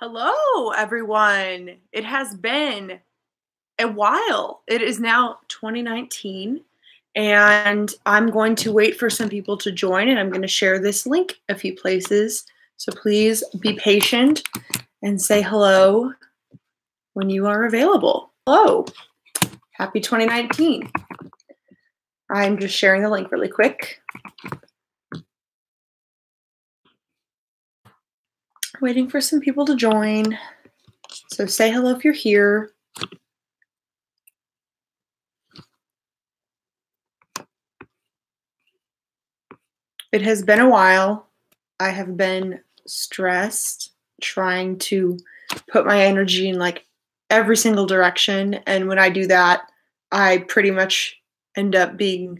Hello, everyone. It has been a while. It is now 2019, and I'm going to wait for some people to join, and I'm going to share this link a few places. So please be patient and say hello when you are available. Hello. Happy 2019. I'm just sharing the link really quick. Waiting for some people to join. So say hello if you're here. It has been a while. I have been stressed trying to put my energy in like every single direction. And when I do that, I pretty much end up being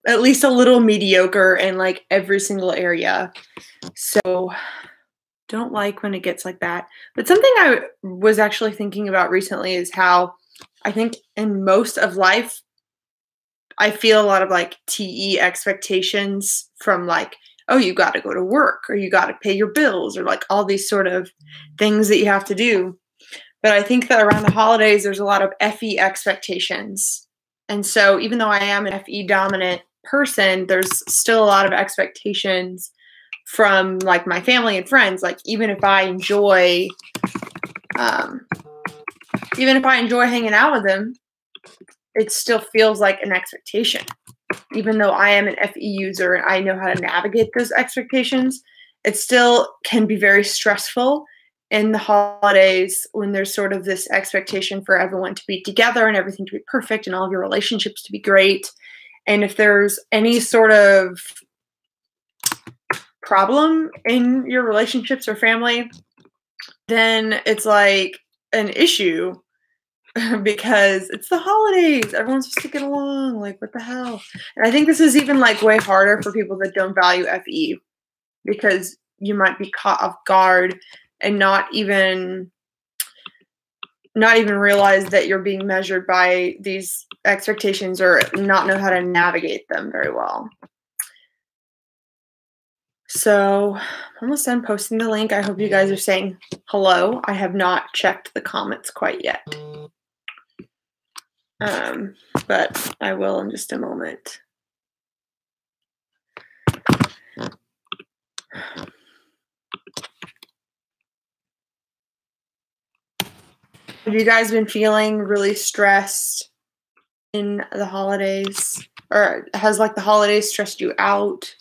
at least a little mediocre in like every single area. So don't like when it gets like that. But something I was actually thinking about recently is how I think in most of life, I feel a lot of like TE expectations from like, oh, you got to go to work or you got to pay your bills or like all these sort of things that you have to do. But I think that around the holidays, there's a lot of FE expectations. And so even though I am an FE dominant person, there's still a lot of expectations from like my family and friends. Like even if I enjoy hanging out with them, it still feels like an expectation. Even though I am an FE user and I know how to navigate those expectations, it still can be very stressful in the holidays when there's sort of this expectation for everyone to be together and everything to be perfect and all of your relationships to be great. And if there's any sort of problem in your relationships or family, then it's like an issue because it's the holidays. Everyone's supposed to get along. Like, what the hell? And I think this is even like way harder for people that don't value FE because you might be caught off guard and not even realize that you're being measured by these expectations or not know how to navigate them very well. So I'm almost done posting the link. I hope you guys are saying hello. I have not checked the comments quite yet. But I will in just a moment. Have you guys been feeling really stressed in the holidays? Or has like the holidays stressed you out?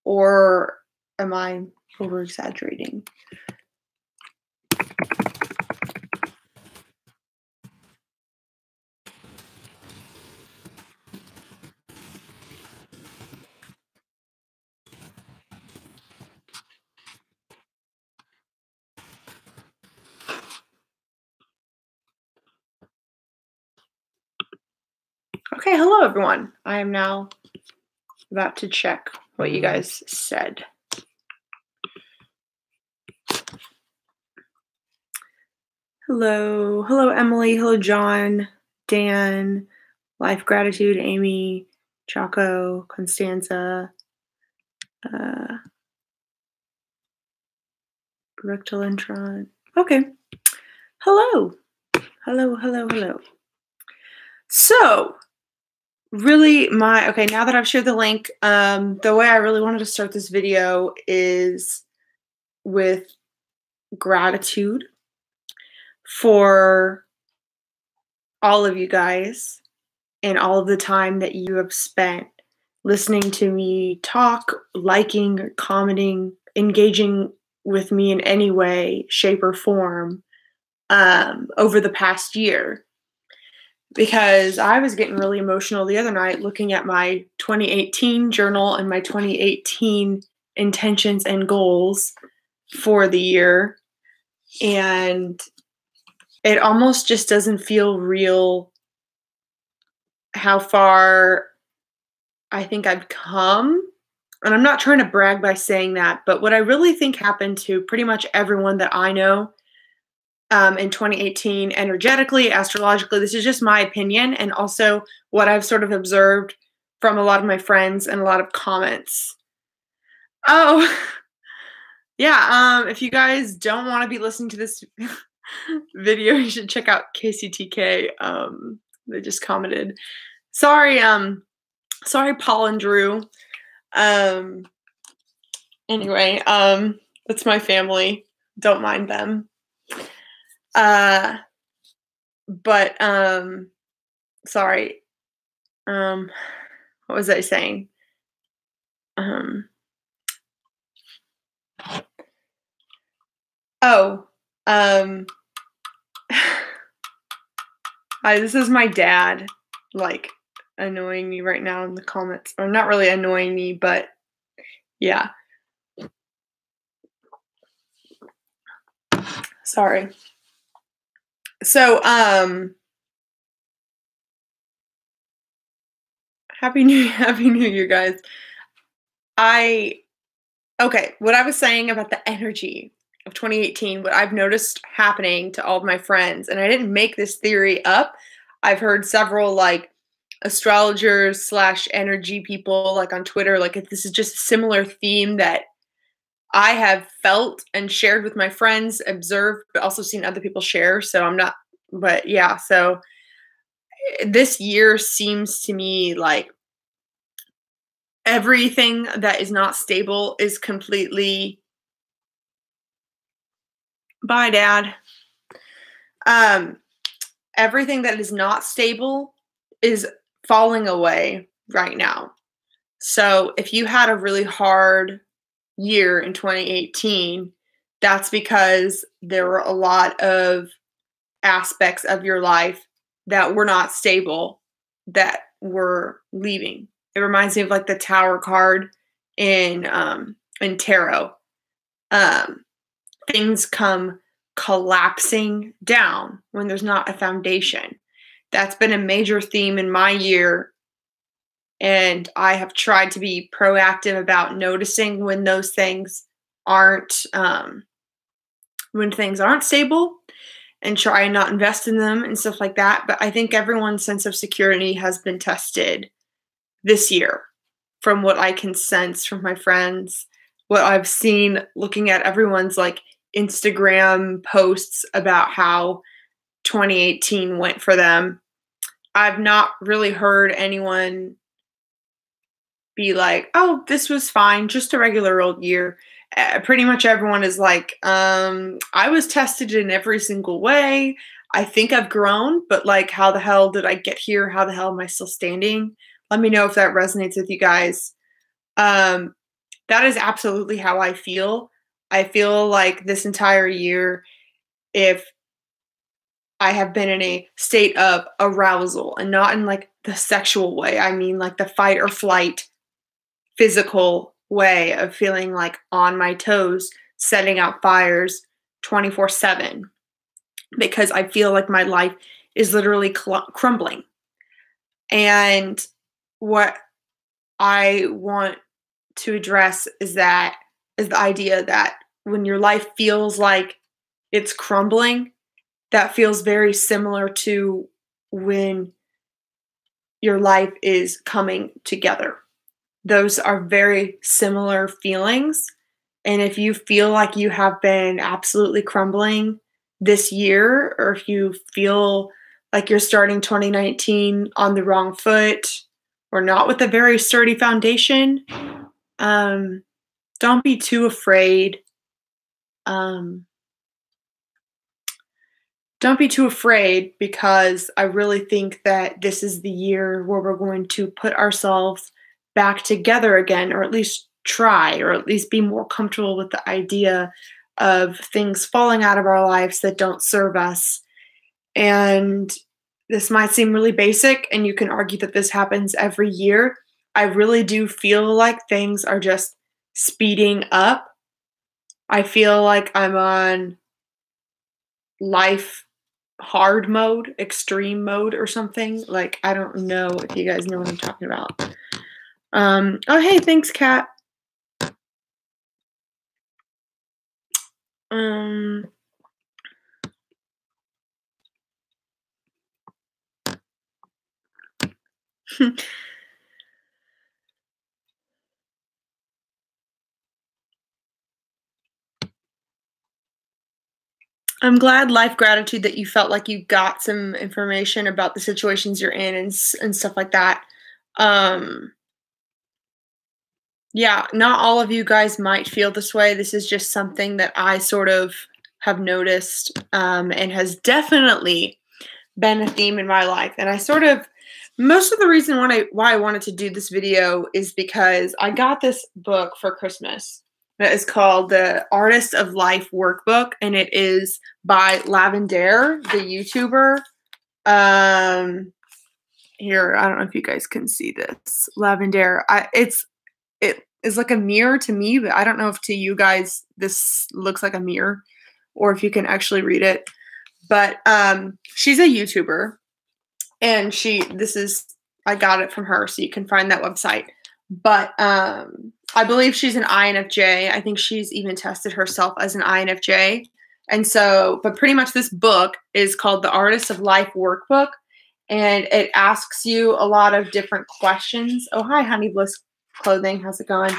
Or am I over exaggerating? Okay, hello everyone. I am now about to check what you guys said. Hello. Hello, Emily. Hello, John, Dan, Life Gratitude, Amy, Chaco, Constanza, Rectal Intron. Okay. Hello. Hello, hello, hello. So, really okay, now that I've shared the link, the way I really wanted to start this video is with gratitude for all of you guys and all of the time that you have spent listening to me talk, liking, commenting, engaging with me in any way, shape, or form over the past year. Because I was getting really emotional the other night looking at my 2018 journal and my 2018 intentions and goals for the year. And it almost just doesn't feel real how far I think I've come. And I'm not trying to brag by saying that, but what I really think happened to pretty much everyone that I know in 2018, energetically, astrologically, this is just my opinion and also what I've sort of observed from a lot of my friends and a lot of comments. Oh, Yeah, if you guys don't want to be listening to this video, you should check out KCTK. They just commented. Sorry, sorry, Paul and Drew. Um, anyway, that's my family. Don't mind them. But sorry. What was I saying? Oh, hi, this is my dad, like, annoying me right now in the comments. Or not really annoying me, but yeah. Sorry. So, Happy New Year, guys. Okay, what I was saying about the energy of 2018, what I've noticed happening to all of my friends, and I didn't make this theory up. I've heard several like astrologers slash energy people like on Twitter, like if this is just a similar theme that I have felt and shared with my friends, observed, but also seen other people share. So I'm not, but yeah, so this year seems to me like everything that is not stable is completely, bye, Dad. Everything that is not stable is falling away right now. So if you had a really hard year in 2018, that's because there were a lot of aspects of your life that were not stable that were leaving. It reminds me of like the Tower card in tarot. Things come collapsing down when there's not a foundation. That's been a major theme in my year, and I have tried to be proactive about noticing when those things aren't when things aren't stable, and try and not invest in them and stuff like that. But I think everyone's sense of security has been tested this year, from what I can sense from my friends, what I've seen looking at everyone's like Instagram posts about how 2018 went for them. I've not really heard anyone be like, "Oh, this was fine, just a regular old year." Pretty much everyone is like, "I was tested in every single way. I think I've grown, but like, how the hell did I get here? How the hell am I still standing?" Let me know if that resonates with you guys. That is absolutely how I feel. I feel like this entire year, if I have been in a state of arousal, and not in like the sexual way, I mean like the fight or flight physical way of feeling like on my toes, setting out fires 24/7, because I feel like my life is literally crumbling. And what I want to address is the idea that when your life feels like it's crumbling, that feels very similar to when your life is coming together. Those are very similar feelings. And if you feel like you have been absolutely crumbling this year, or if you feel like you're starting 2019 on the wrong foot or not with a very sturdy foundation, don't be too afraid. Don't be too afraid, because I really think that this is the year where we're going to put ourselves back together again, or at least try, or at least be more comfortable with the idea of things falling out of our lives that don't serve us. And this might seem really basic, and you can argue that this happens every year. I really do feel like things are just speeding up. I feel like I'm on life hard mode, extreme mode, or something. Like, I don't know if you guys know what I'm talking about. Oh, hey, thanks, Kat. I'm glad, life gratitude, that you felt like you got some information about the situations you're in and stuff like that. Um, yeah, not all of you guys might feel this way. This is just something that I sort of have noticed, and has definitely been a theme in my life. And I sort of, most of the reason why I wanted to do this video is because I got this book for Christmas that is called The Artist of Life Workbook, and it is by Lavender, the YouTuber. Here, I don't know if you guys can see this. Lavender. It is like a mirror to me, but I don't know if to you guys this looks like a mirror or if you can actually read it. But she's a YouTuber, and I got it from her, so you can find that website. But I believe she's an INFJ. I think she's even tested herself as an INFJ. And so, but pretty much this book is called The Artist of Life Workbook, and it asks you a lot of different questions. Oh, hi, Honey Bliss Clothing. How's it going?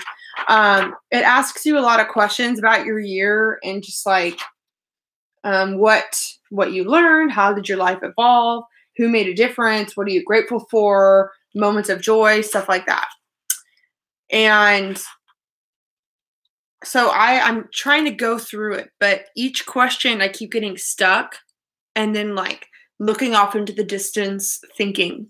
It asks you a lot of questions about your year and just like what you learned, how did your life evolve, who made a difference, what are you grateful for, moments of joy, stuff like that. And so I'm trying to go through it, but each question I keep getting stuck and then like looking off into the distance thinking.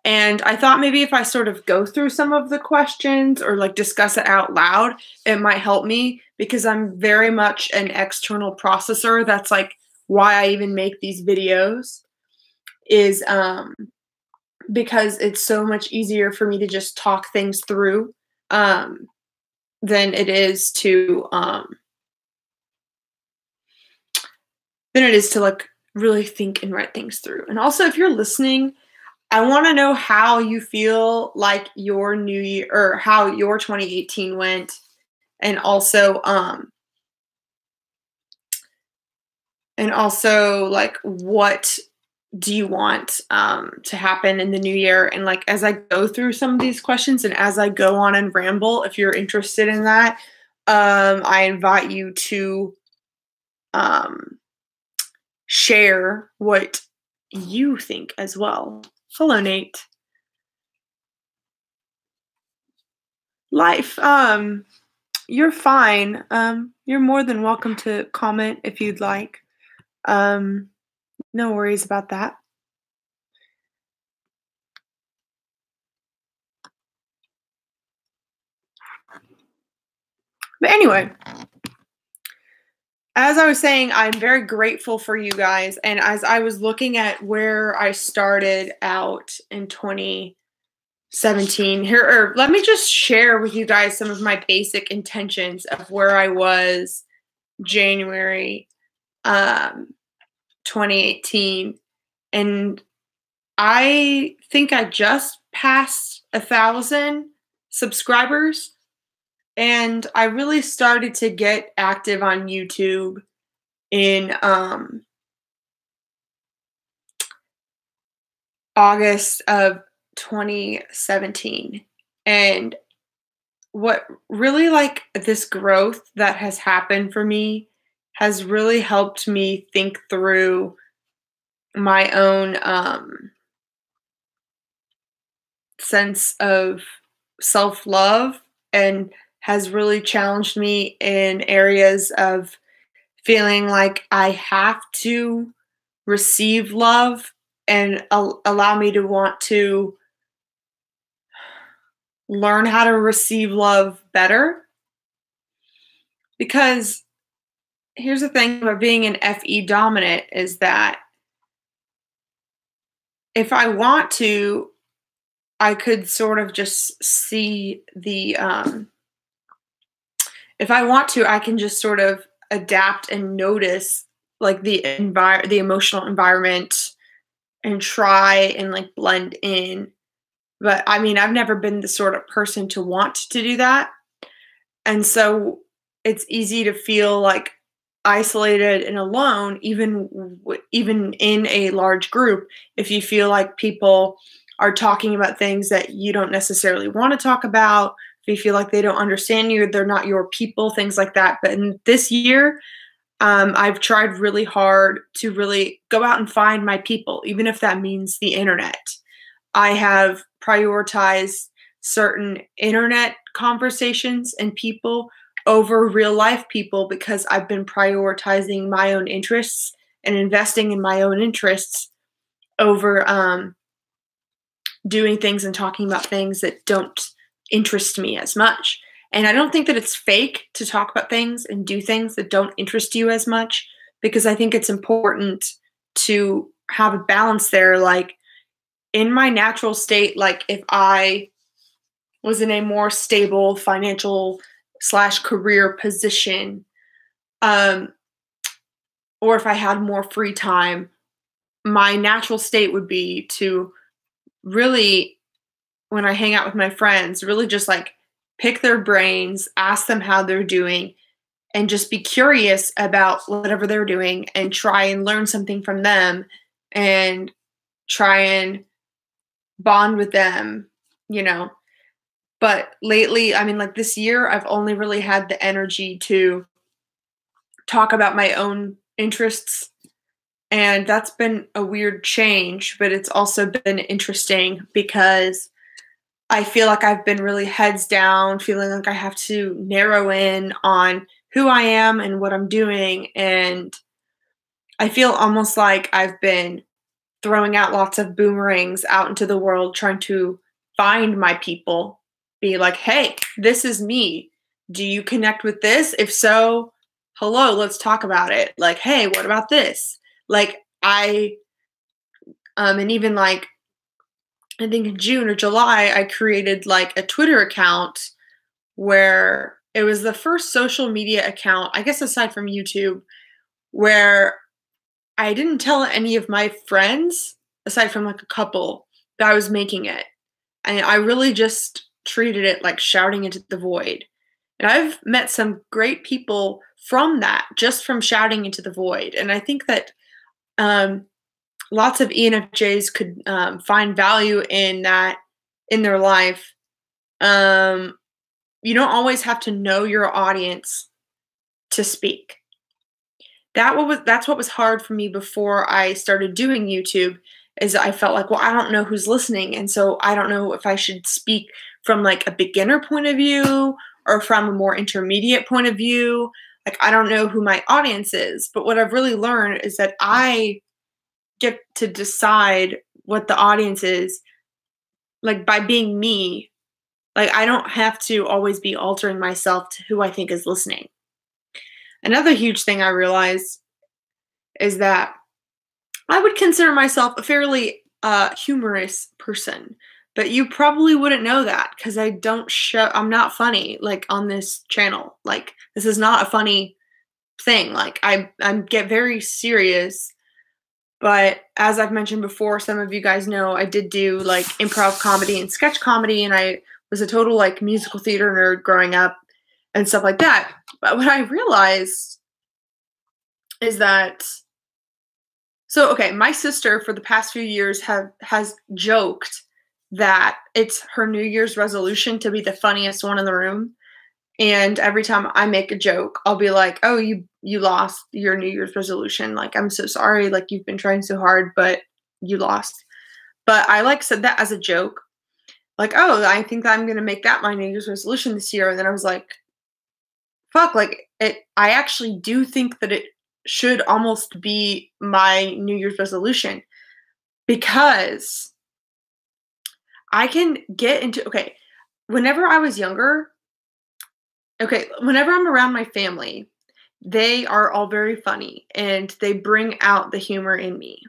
And I thought maybe if I sort of go through some of the questions or like discuss it out loud, it might help me, because I'm very much an external processor. That's like why I even make these videos, is because it's so much easier for me to just talk things through than it is to like really think and write things through. And also, if you're listening, I want to know how you feel like your new year, or how your 2018 went, and also like what do you want to happen in the new year. And like as I go through some of these questions and as I go on and ramble, if you're interested in that, I invite you to share what you think as well. Hello, Nate. Life, you're fine. You're more than welcome to comment if you'd like. No worries about that. But anyway, as I was saying, I'm very grateful for you guys. And as I was looking at where I started out in 2017, let me just share with you guys some of my basic intentions of where I was January 2018. And I think I just passed 1,000 subscribers. And I really started to get active on YouTube in August of 2017. And what really, like, this growth that has happened for me has really helped me think through my own sense of self-love, and has really challenged me in areas of feeling like I have to receive love, and allow me to want to learn how to receive love better. Because here's the thing about being an FE dominant, is that if I want to, I could sort of just see the if I want to, I can just sort of adapt and notice like the emotional environment and try and like blend in. But I mean, I've never been the sort of person to want to do that. And so it's easy to feel like isolated and alone, even in a large group, if you feel like people are talking about things that you don't necessarily want to talk about, if you feel like they don't understand you, they're not your people, things like that. But in this year, I've tried really hard to really go out and find my people, even if that means the internet. I have prioritized certain internet conversations and people over real life people because I've been prioritizing my own interests and investing in my own interests over doing things and talking about things that don't interest me as much. And I don't think that it's fake to talk about things and do things that don't interest you as much, because I think it's important to have a balance there. Like, in my natural state, like if I was in a more stable financial slash career position, or if I had more free time, my natural state would be to really, when I hang out with my friends, really just like pick their brains, ask them how they're doing, and just be curious about whatever they're doing and try and learn something from them and try and bond with them, you know. But lately, I mean, like this year, I've only really had the energy to talk about my own interests. And that's been a weird change, but it's also been interesting because I feel like I've been really heads down, feeling like I have to narrow in on who I am and what I'm doing. And I feel almost like I've been throwing out lots of boomerangs out into the world, trying to find my people, be like, hey, this is me. Do you connect with this? If so, hello, let's talk about it. Like, hey, what about this? Like, and even like, I think in June or July, I created like a Twitter account where it was the first social media account, I guess aside from YouTube, where I didn't tell any of my friends, aside from like a couple, that I was making it. And I really just treated it like shouting into the void. And I've met some great people from that, just from shouting into the void. And I think that lots of ENFJs could find value in that in their life. You don't always have to know your audience to speak. That's what was hard for me before I started doing YouTube, is I felt like, well, I don't know who's listening, and so I don't know if I should speak from like a beginner point of view or from a more intermediate point of view. Like, I don't know who my audience is. But what I've really learned is that I get to decide what the audience is, like by being me. Like, I don't have to always be altering myself to who I think is listening. Another huge thing I realized is that I would consider myself a fairly humorous person, but you probably wouldn't know that because I'm not funny like on this channel. Like, this is not a funny thing. Like, I get very serious. But as I've mentioned before, some of you guys know I did do like improv comedy and sketch comedy, and I was a total like musical theater nerd growing up and stuff like that. But what I realized is that, so okay, my sister for the past few years has joked that it's her New Year's resolution to be the funniest one in the room. And every time I make a joke, I'll be like, oh, you lost your New Year's resolution. Like, I'm so sorry. Like, you've been trying so hard, but you lost. But I like said that as a joke. Like, oh, I think I'm going to make that my New Year's resolution this year. And then I was like, fuck, like, I actually do think that it should almost be my New Year's resolution, because I can get into, okay, whenever I was younger, whenever I'm around my family, they are all very funny and they bring out the humor in me.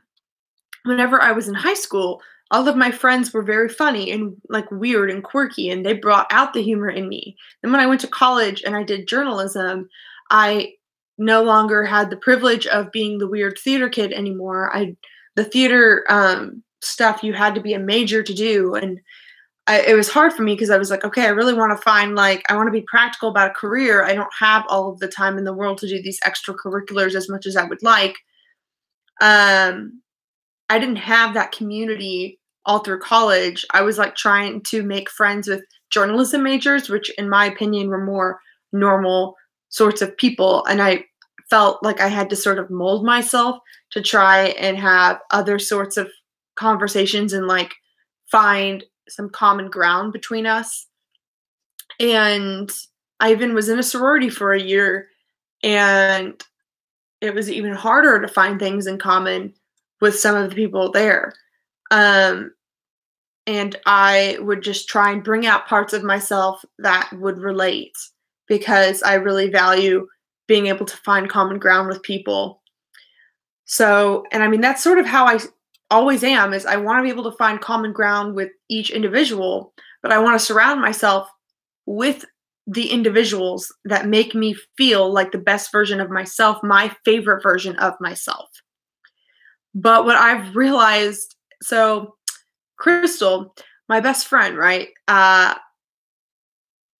Whenever I was in high school, all of my friends were very funny and like weird and quirky, and they brought out the humor in me. Then when I went to college and I did journalism, I no longer had the privilege of being the weird theater kid anymore. The theater stuff, you had to be a major to do, and it was hard for me because I was like, okay, I really want to find, like, I want to be practical about a career. I don't have all of the time in the world to do these extracurriculars as much as I would like. I didn't have that community all through college. I was like trying to make friends with journalism majors, which in my opinion were more normal sorts of people. And I felt like I had to sort of mold myself to try and have other sorts of conversations and like find some common ground between us. And I even was in a sorority for a year, and it was even harder to find things in common with some of the people there. And I would just try and bring out parts of myself that would relate, because I really value being able to find common ground with people. So, and I mean, that's sort of how I always am, is I want to be able to find common ground with each individual, but I want to surround myself with the individuals that make me feel like the best version of myself, my favorite version of myself. But what I've realized, so Crystal, my best friend, right?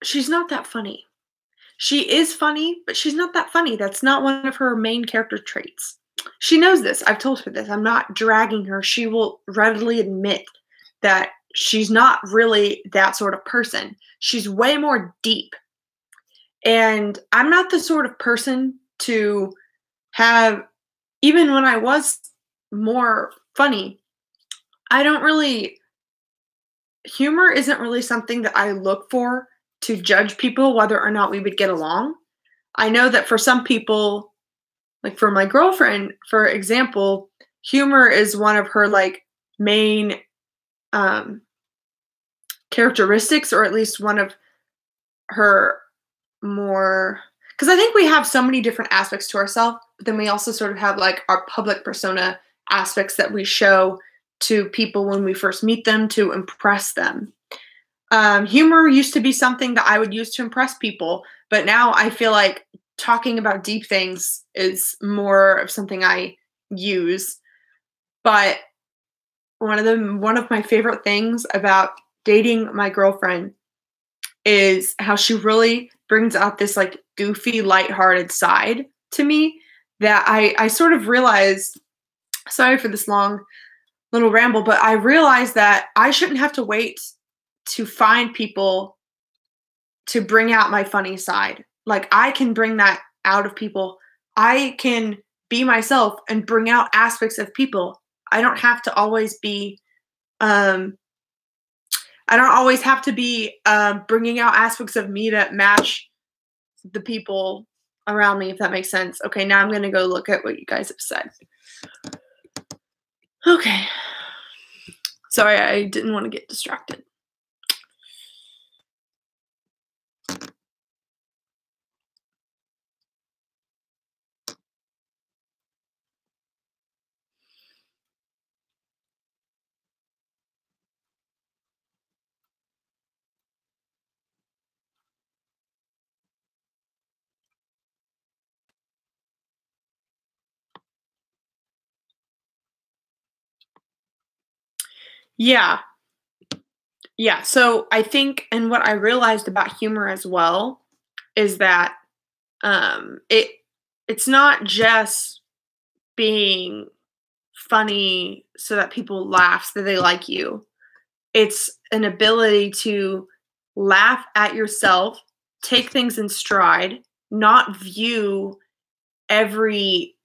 She's not that funny. She is funny, but she's not that funny. That's not one of her main character traits. She knows this. I've told her this. I'm not dragging her. She will readily admit that she's not really that sort of person. She's way more deep. And I'm not the sort of person to have, even when I was more funny, humor isn't really something that I look for to judge people whether or not we would get along. I know that for some people, like for my girlfriend, for example, humor is one of her like main characteristics, or at least one of her more, because I think we have so many different aspects to ourselves, but then we also sort of have like our public persona aspects that we show to people when we first meet them to impress them. Humor used to be something that I would use to impress people, but now I feel like talking about deep things is more of something I use. But one of my favorite things about dating my girlfriend is how she really brings out this like goofy, lighthearted side to me that I sort of realized, sorry for this long little ramble, but I realized that I shouldn't have to wait to find people to bring out my funny side. Like, I can bring that out of people. I can be myself and bring out aspects of people. I don't have to always be bringing out aspects of me that match the people around me, if that makes sense. Okay, now I'm going to go look at what you guys have said. Okay. Sorry, I didn't want to get distracted. Yeah. Yeah. So I think, and what I realized about humor as well is that it's not just being funny so that people laugh, so that they like you. It's an ability to laugh at yourself, take things in stride, not view everything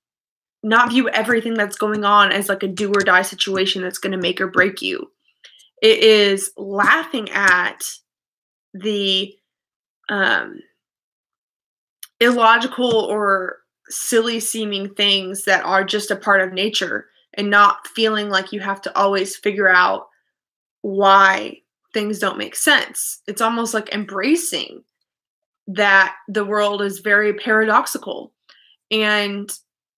that's going on as like a do or die situation that's going to make or break you. It is laughing at the illogical or silly seeming things that are just a part of nature, and not feeling like you have to always figure out why things don't make sense. It's almost like embracing that the world is very paradoxical, and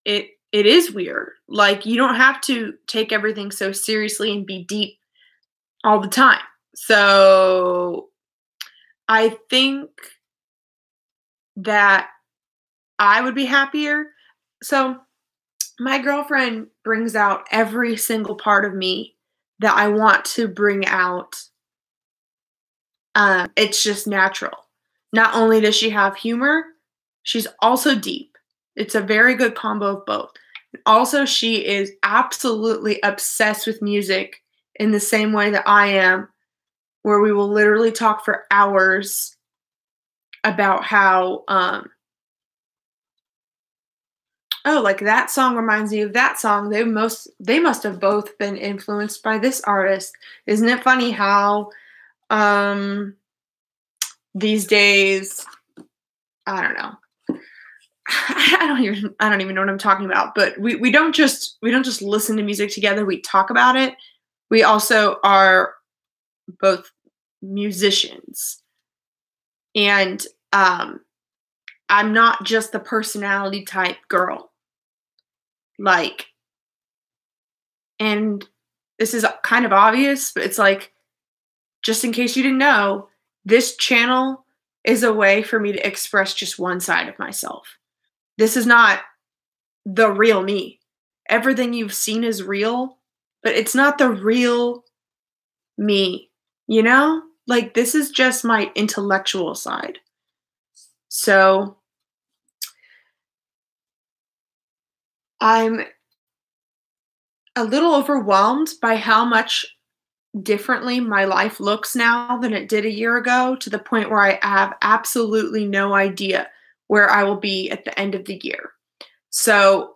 it is weird. Like, you don't have to take everything so seriously and be deep all the time. So I think that I would be happier. So my girlfriend brings out every single part of me that I want to bring out. It's just natural. Not only does she have humor, she's also deep. It's a very good combo of both. Also, she is absolutely obsessed with music in the same way that I am, where we will literally talk for hours about how oh, like that song reminds me of that song. They must have both been influenced by this artist. Isn't it funny how these days, I don't know. I don't even know what I'm talking about, but we don't just listen to music together, we talk about it. We also are both musicians. And I'm not just the personality type girl. Like, and this is kind of obvious, but it's like, just in case you didn't know, this channel is a way for me to express just one side of myself. This is not the real me. Everything you've seen is real, but it's not the real me, you know? Like, this is just my intellectual side. So I'm a little overwhelmed by how much differently my life looks now than it did a year ago, to the point where I have absolutely no idea where I will be at the end of the year. So,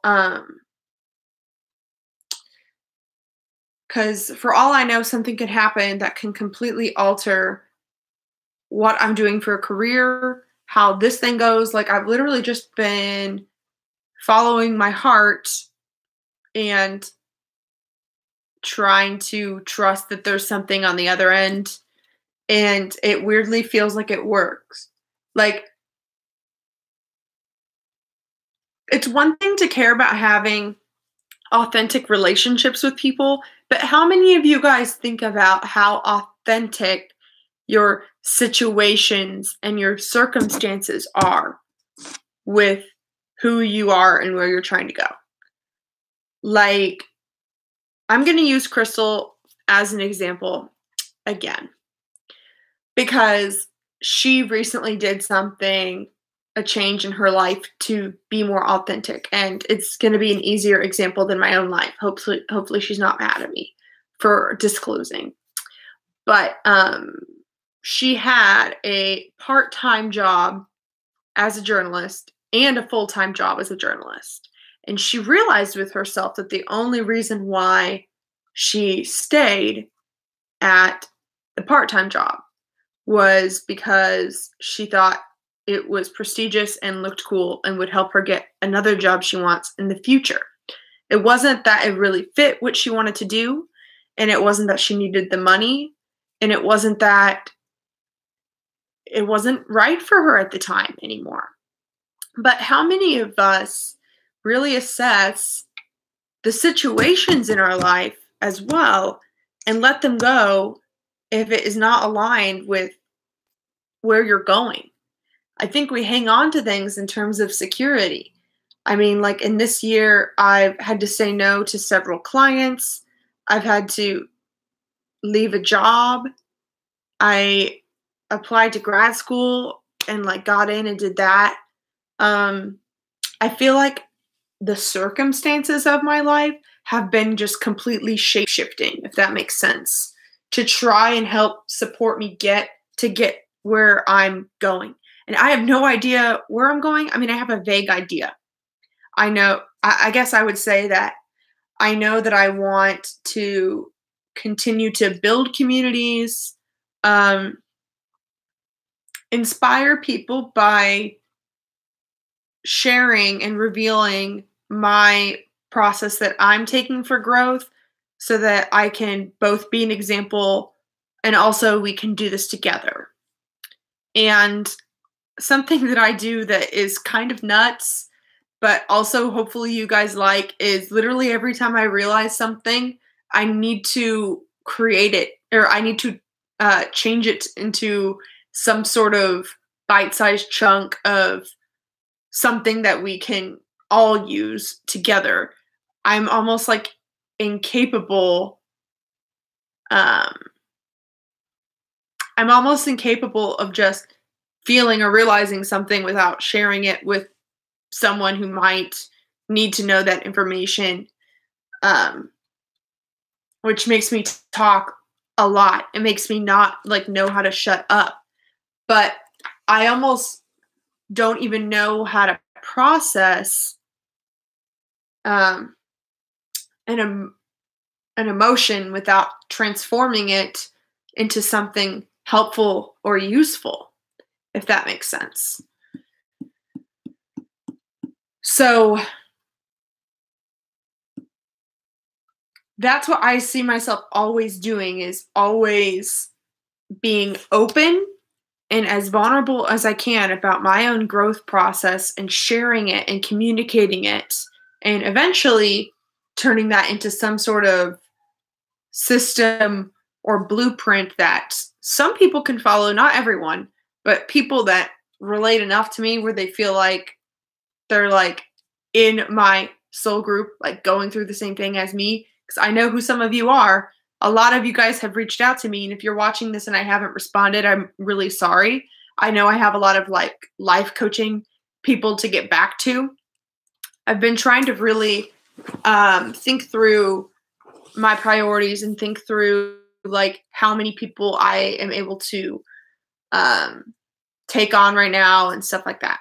because for all I know, something could happen that can completely alter what I'm doing for a career, how this thing goes. Like, I've literally just been following my heart and trying to trust that there's something on the other end, and it weirdly feels like it works. Like, it's one thing to care about having authentic relationships with people, but how many of you guys think about how authentic your situations and your circumstances are with who you are and where you're trying to go? Like, I'm going to use Crystal as an example again, because she recently did something, a change in her life to be more authentic, and it's going to be an easier example than my own life. Hopefully she's not mad at me for disclosing. But she had a part-time job as a journalist and a full-time job as a journalist. And she realized with herself that the only reason why she stayed at the part-time job was because she thought it was prestigious and looked cool and would help her get another job she wants in the future. It wasn't that it really fit what she wanted to do, and it wasn't that she needed the money, and it wasn't that it wasn't right for her at the time anymore. But how many of us really assess the situations in our life as well and let them go if it is not aligned with where you're going? I think we hang on to things in terms of security. I mean, like in this year, I've had to say no to several clients. I've had to leave a job. I applied to grad school and like got in and did that. I feel like the circumstances of my life have been just completely shape-shifting, if that makes sense, to try and help support me get where I'm going. And I have no idea where I'm going. I mean, I have a vague idea. I know, I guess I would say that I know that I want to continue to build communities, inspire people by sharing and revealing my process that I'm taking for growth, so that I can both be an example and also we can do this together. And something that I do that is kind of nuts, but also hopefully you guys like, is literally every time I realize something, I need to create it, or I need to change it into some sort of bite-sized chunk of something that we can all use together. I'm almost like incapable. I'm almost incapable of just feeling or realizing something without sharing it with someone who might need to know that information, which makes me talk a lot. It makes me not like know how to shut up. But I almost don't even know how to process um, an emotion without transforming it into something helpful or useful, if that makes sense. So that's what I see myself always doing, is always being open and as vulnerable as I can about my own growth process and sharing it and communicating it, and eventually turning that into some sort of system or blueprint that some people can follow, not everyone, but people that relate enough to me where they feel like they're like in my soul group, like going through the same thing as me. Because I know who some of you are. A lot of you guys have reached out to me, and if you're watching this and I haven't responded, I'm really sorry. I know I have a lot of like life coaching people to get back to. I've been trying to really think through my priorities and think through like how many people I am able to take on right now and stuff like that.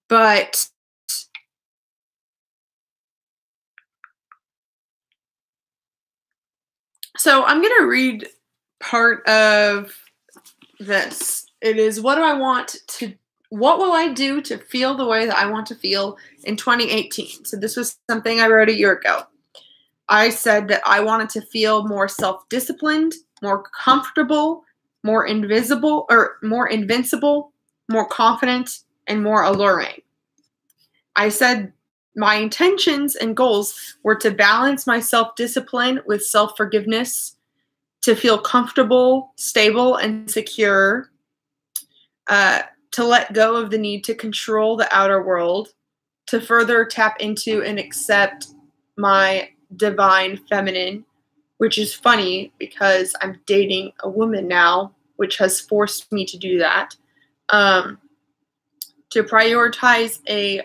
But so I'm going to read part of this. It is, what will I do to feel the way that I want to feel in 2018? So this was something I wrote a year ago. I said that I wanted to feel more self-disciplined, more comfortable, more invincible, more confident, and more alluring. I said my intentions and goals were to balance my self-discipline with self-forgiveness, to feel comfortable, stable, and secure, to let go of the need to control the outer world, to further tap into and accept my divine feminine, which is funny because I'm dating a woman now, which has forced me to do that, to prioritize a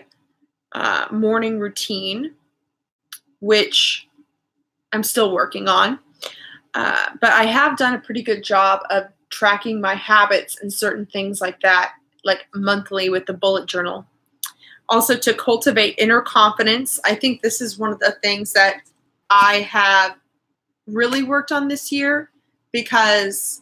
morning routine, which I'm still working on. But I have done a pretty good job of tracking my habits and certain things like that, like monthly with the bullet journal. Also, to cultivate inner confidence. I think this is one of the things that I have really worked on this year, because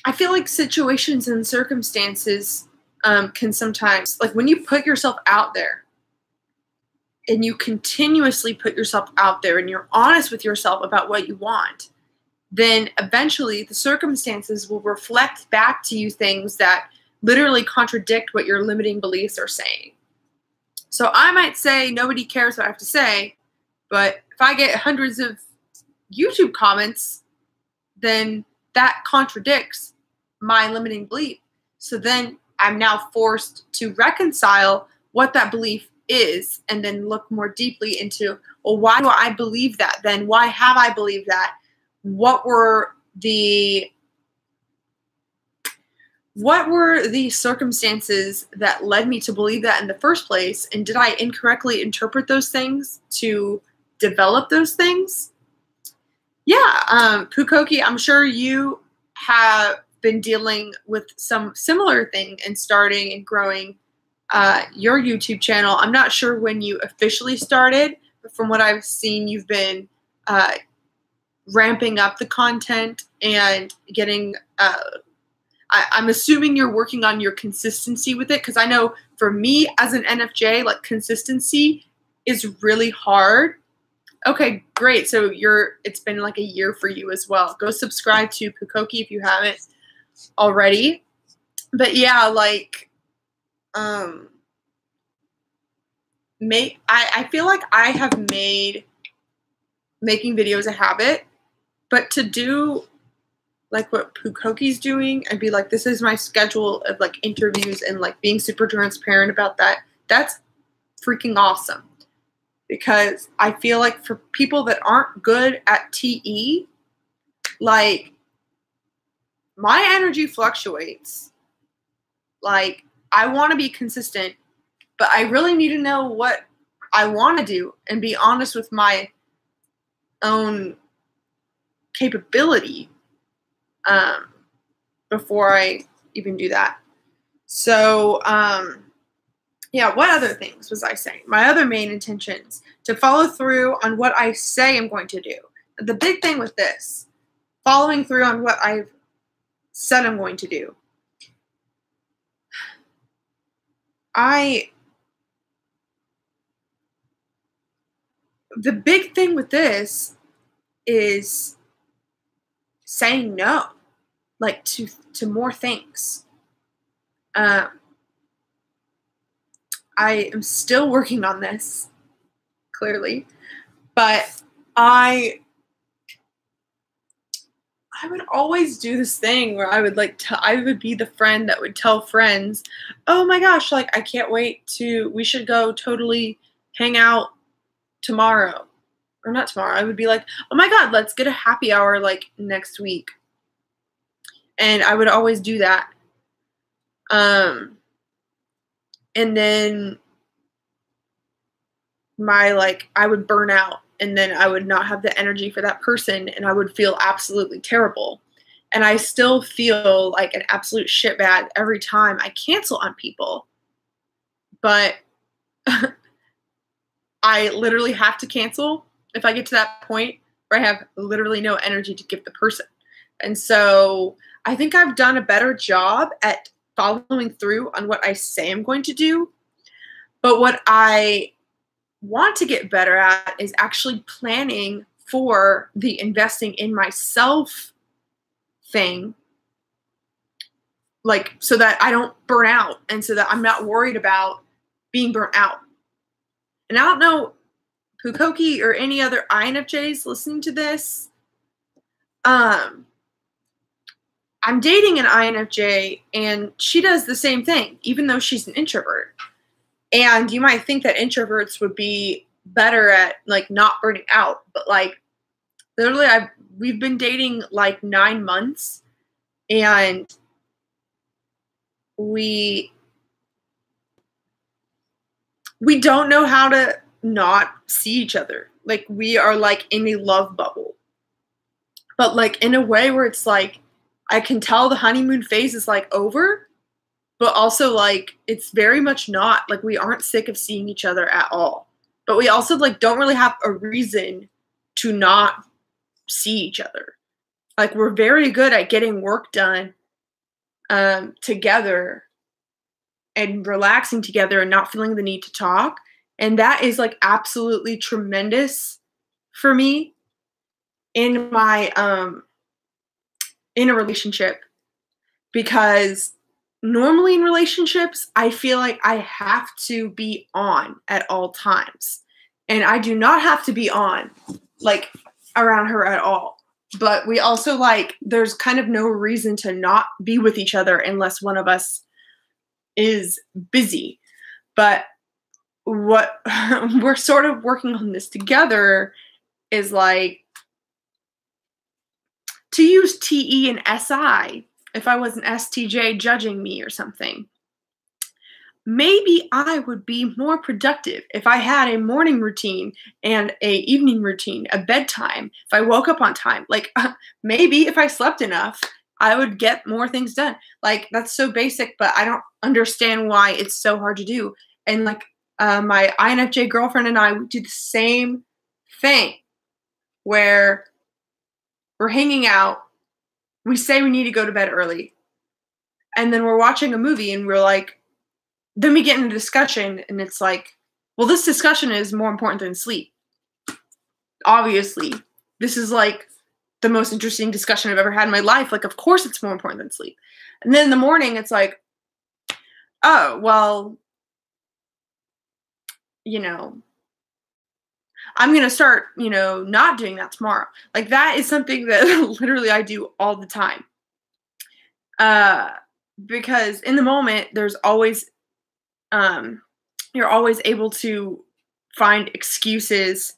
I feel like situations and circumstances can sometimes, like when you put yourself out there and you continuously put yourself out there and you're honest with yourself about what you want, then eventually the circumstances will reflect back to you things that literally contradict what your limiting beliefs are saying. So I might say nobody cares what I have to say, but if I get hundreds of YouTube comments, then that contradicts my limiting belief. So then I'm now forced to reconcile what that belief is and then look more deeply into, well, why do I believe that then? Why have I believed that? What were the circumstances that led me to believe that in the first place? And did I incorrectly interpret those things to develop those things? Yeah, Pukoki, I'm sure you have been dealing with some similar thing and starting and growing your YouTube channel. I'm not sure when you officially started, but from what I've seen, you've been ramping up the content and getting I'm assuming you're working on your consistency with it, because I know for me as an NFJ, like consistency is really hard. Okay, great. So it's been like a year for you as well. Go subscribe to Pukoki if you haven't already. But yeah, like I feel like I have made making videos a habit, but to do like what Pukoki's doing and be like, this is my schedule of like interviews and like being super transparent about that, that's freaking awesome. Because I feel like for people that aren't good at TE, like my energy fluctuates. Like I want to be consistent, but I really need to know what I want to do and be honest with my own capability. before I even do that. So, yeah, what other things was I saying? My other main intentions, to follow through on what I say I'm going to do. The big thing with this, following through on what I've said I'm going to do. The big thing with this is saying no, like to more things. I am still working on this, clearly, but I would always do this thing where I would I would be the friend that would tell friends, oh my gosh, like I can't wait we should go totally hang out tomorrow. Or not tomorrow. I would be like, oh my God, let's get a happy hour like next week. And I would always do that. And then I would burn out, and then I would not have the energy for that person, and I would feel absolutely terrible. And I still feel like an absolute shitbag every time I cancel on people. But I literally have to cancel if I get to that point where I have literally no energy to give the person. And so I think I've done a better job at following through on what I say I'm going to do. But what I want to get better at is actually planning for the investing in myself thing, like so that I don't burn out and so that I'm not worried about being burnt out. And I don't know, Pukoki or any other INFJs listening to this, I'm dating an INFJ, and she does the same thing, even though she's an introvert. And you might think that introverts would be better at like not burning out, but like literally we've been dating like 9 months, and we don't know how to not see each other. Like we are like in a love bubble, but like in a way where it's like I can tell the honeymoon phase is like over, but also like it's very much not. Like we aren't sick of seeing each other at all, but we also like don't really have a reason to not see each other. Like we're very good at getting work done together and relaxing together and not feeling the need to talk. And that is like absolutely tremendous for me in my in a relationship, because normally in relationships I feel like I have to be on at all times, and I do not have to be on like around her at all. But we also like there's kind of no reason to not be with each other unless one of us is busy. But what we're sort of working on this together is like to use TE and SI if I was an STJ judging me or something. Maybe I would be more productive if I had a morning routine and a evening routine, a bedtime, if I woke up on time. Like maybe if I slept enough, I would get more things done. Like that's so basic, but I don't understand why it's so hard to do. And like my INFJ girlfriend and I would do the same thing where we're hanging out, we say we need to go to bed early, and then we're watching a movie and we're like, then we get into discussion and it's like, well, this discussion is more important than sleep. Obviously, this is like the most interesting discussion I've ever had in my life. Like, of course it's more important than sleep. And then in the morning, it's like, oh, well, you know, I'm going to start, you know, not doing that tomorrow. Like that is something that literally I do all the time. Because in the moment, there's always, you're always able to find excuses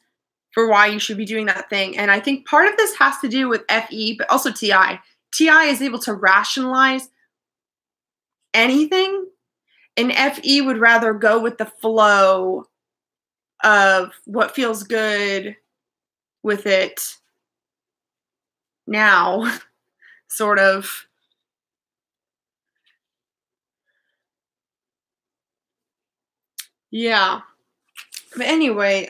for why you should be doing that thing. And I think part of this has to do with FE, but also TI. TI is able to rationalize anything, and FE would rather go with the flow of what feels good with it now, sort of Yeah. But anyway,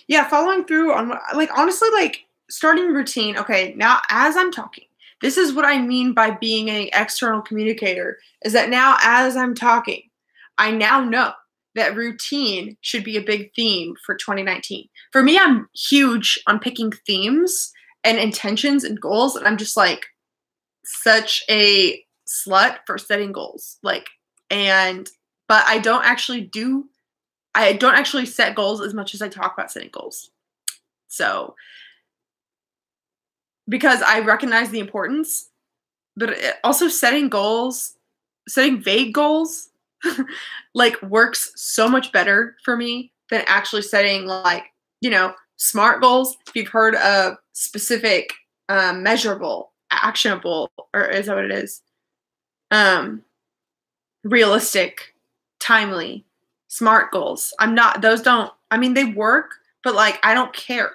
yeah, following through on like honestly, like starting routine. Okay, now as I'm talking, this is what I mean by being an external communicator is that now as I'm talking, I now know that routine should be a big theme for 2019. For me, I'm huge on picking themes and intentions and goals, and I'm just like such a slut for setting goals. Like, and but I don't actually set goals as much as I talk about setting goals. So, because I recognize the importance, but also setting vague goals, like works so much better for me than actually setting like, SMART goals. If you've heard of specific, measurable, actionable, or is that what it is? Realistic, timely, SMART goals. They work, but like, I don't care.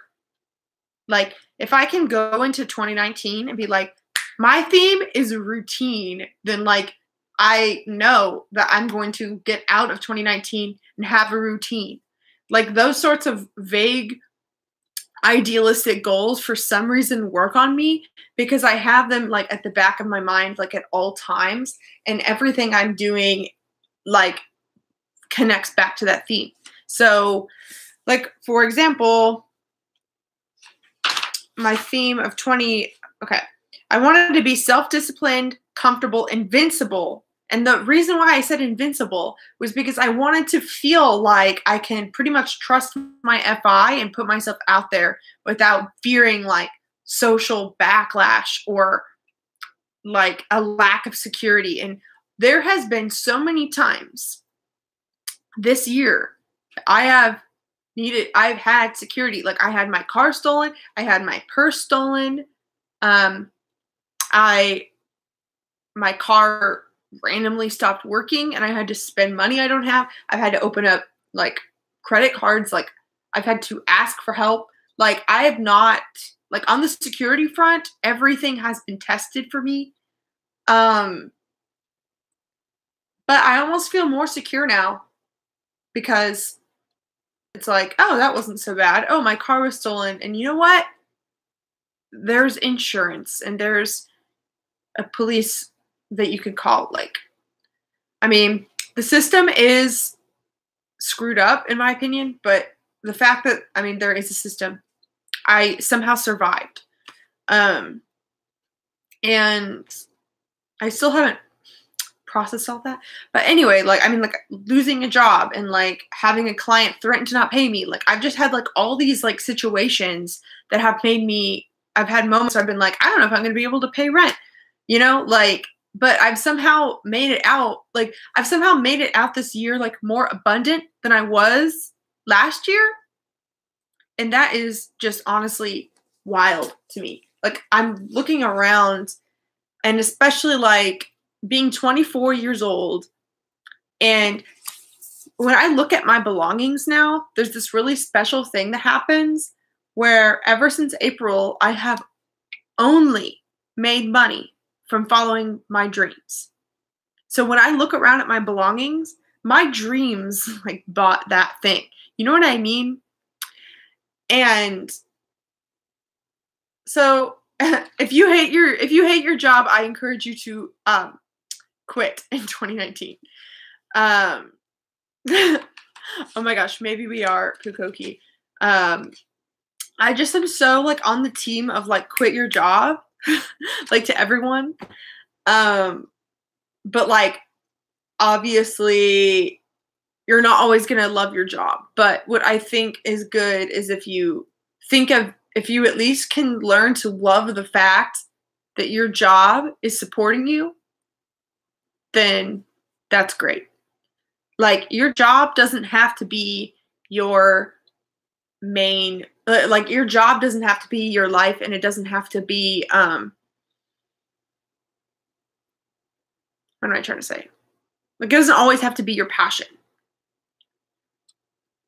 Like, if I can go into 2019 and be like, my theme is routine, then like, I know that I'm going to get out of 2019 and have a routine. Like, those sorts of vague, idealistic goals for some reason work on me because I have them like at the back of my mind, like at all times, and everything I'm doing like connects back to that theme. So, like, for example, my theme of I wanted to be self-disciplined, comfortable, invincible. And the reason why I said invincible was because I wanted to feel like I can pretty much trust my FI and put myself out there without fearing like social backlash or like a lack of security. And there has been so many times this year I've had security. Like, I had my car stolen, I had my purse stolen, my car randomly stopped working and I had to spend money I don't have. I've had to open up like credit cards, like I've had to ask for help. Like, I have not, like, on the security front, everything has been tested for me. But I almost feel more secure now because it's like, oh, that wasn't so bad. Oh, my car was stolen. And you know what? There's insurance and there's a police that you could call. Like, I mean, the system is screwed up in my opinion, but the fact that, there is a system, I somehow survived. And I still haven't processed all that. But anyway, like, losing a job and like having a client threaten to not pay me. Like, I've just had like all these like situations that have made me, I've had moments where I've been like, I don't know if I'm going to be able to pay rent, like, but I've somehow made it out. Like, I've somehow made it out this year, like more abundant than I was last year. And that is just honestly wild to me. Like, I'm looking around and especially like being 24 years old. And when I look at my belongings now, there's this really special thing that happens where ever since April, I have only made money from following my dreams. So when I look around at my belongings, my dreams like bought that thing. You know what I mean? And so if you hate your job, I encourage you to quit in 2019. Oh my gosh, maybe we are kukoki. I just am so like on the team of like quit your job, like to everyone. But like obviously you're not always gonna love your job. But what I think is good is if you at least can learn to love the fact that your job is supporting you, then that's great. Like, your job doesn't have to be your main, like, your job doesn't have to be your life, and it doesn't have to be, what am I trying to say? Like, it doesn't always have to be your passion.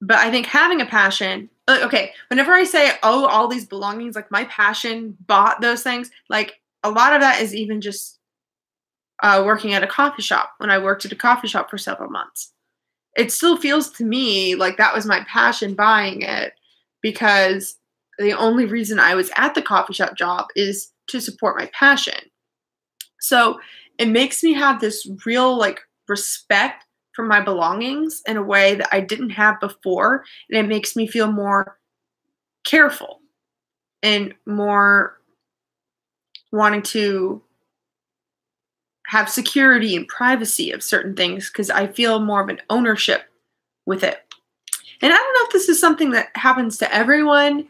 But I think having a passion, okay, whenever I say, oh, all these belongings, like my passion bought those things, like a lot of that is even just working at a coffee shop when I worked at a coffee shop for several months. It still feels to me like that was my passion buying it, because the only reason I was at the coffee shop job is to support my passion. So it makes me have this real like respect for my belongings in a way that I didn't have before. And it makes me feel more careful and more wanting to have security and privacy of certain things, because I feel more of an ownership with it. And I don't know if this is something that happens to everyone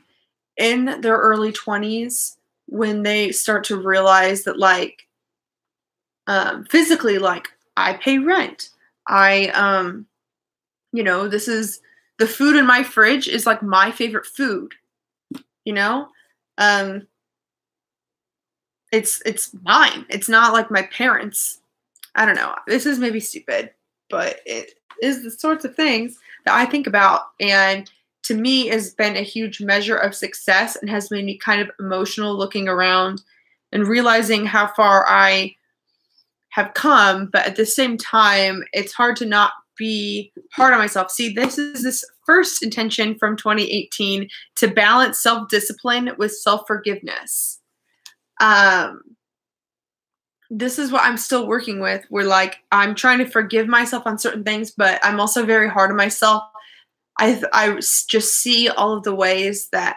in their early 20s when they start to realize that, like, physically, like, I pay rent. This is the food in my fridge is like my favorite food, you know? It's mine. It's not like my parents. I don't know. This is maybe stupid, but it is the sorts of things that I think about, and to me has been a huge measure of success and has made me kind of emotional looking around and realizing how far I have come. But at the same time, it's hard to not be hard on myself. See, this first intention from 2018 to balance self-discipline with self-forgiveness. This is what I'm still working with, where like I'm trying to forgive myself on certain things, but I'm also very hard on myself. I just see all of the ways that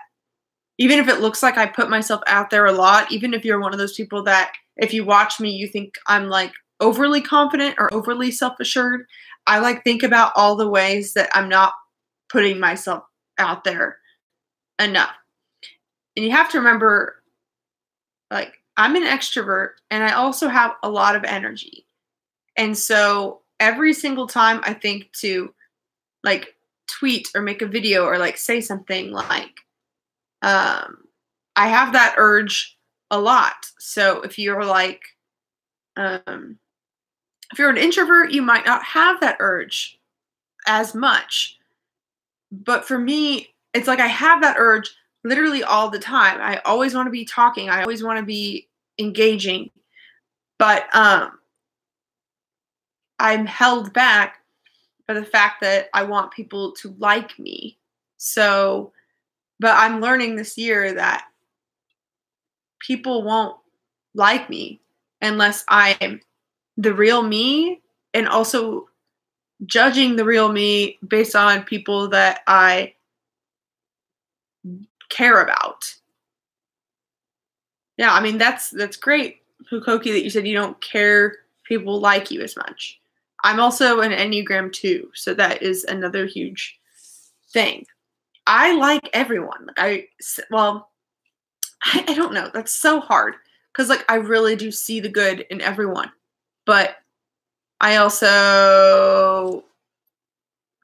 even if it looks like I put myself out there a lot, even if you're one of those people that if you watch me, you think I'm like overly confident or overly self-assured, I like think about all the ways that I'm not putting myself out there enough. And you have to remember, like, I'm an extrovert and I also have a lot of energy. And so every single time I think to like tweet or make a video or like say something, like, I have that urge a lot. So if you're like, if you're an introvert, you might not have that urge as much. But for me, it's like I have that urge literally all the time. I always want to be talking. I always want to be engaging. But I'm held back by the fact that I want people to like me. So, but I'm learning this year that people won't like me unless I'm the real me, and also judging the real me based on people that I care about. Yeah, I mean, that's great, Hukoki, that you said you don't care people like you as much. I'm also an Enneagram 2, so that is another huge thing. I like everyone. I don't know. That's so hard because, like, I really do see the good in everyone, but I also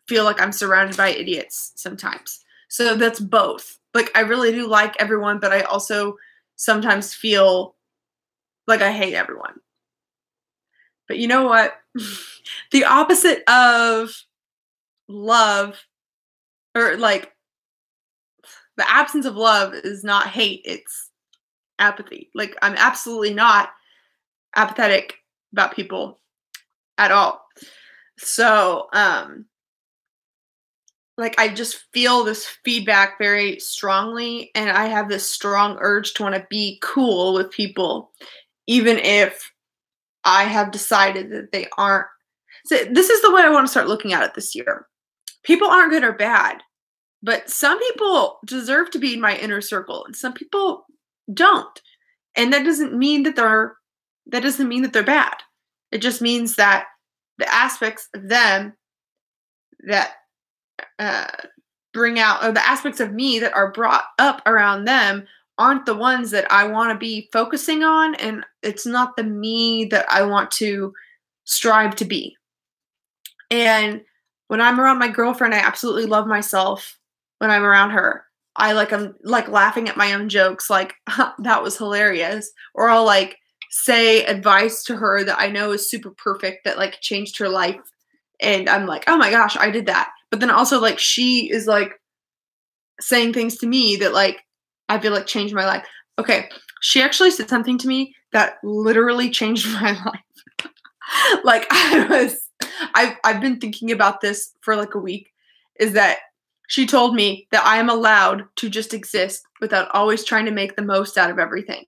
feel like I'm surrounded by idiots sometimes. So that's both. Like, I really do like everyone, but I also sometimes feel like I hate everyone. But you know what? The opposite of love, or like the absence of love, is not hate, it's apathy. Like, I'm absolutely not apathetic about people at all. So, like, I just feel this feedback very strongly, and I have this strong urge to want to be cool with people, even if I have decided that they aren't. So this is the way I want to start looking at it this year. People aren't good or bad, but some people deserve to be in my inner circle, and some people don't. And that doesn't mean that they're bad. It just means that the aspects of them that bring out, or the aspects of me that are brought up around them, aren't the ones that I want to be focusing on, and it's not the me that I want to strive to be. And when I'm around my girlfriend, I absolutely love myself when I'm around her. I'm like laughing at my own jokes, like, that was hilarious. Or I'll like say advice to her that I know is super perfect, that like changed her life. And I'm like, oh my gosh, I did that. But then also, like, she is like saying things to me that like I feel like changed my life. Okay, she actually said something to me that literally changed my life. Like I've been thinking about this for like a week, is that she told me that I am allowed to just exist without always trying to make the most out of everything.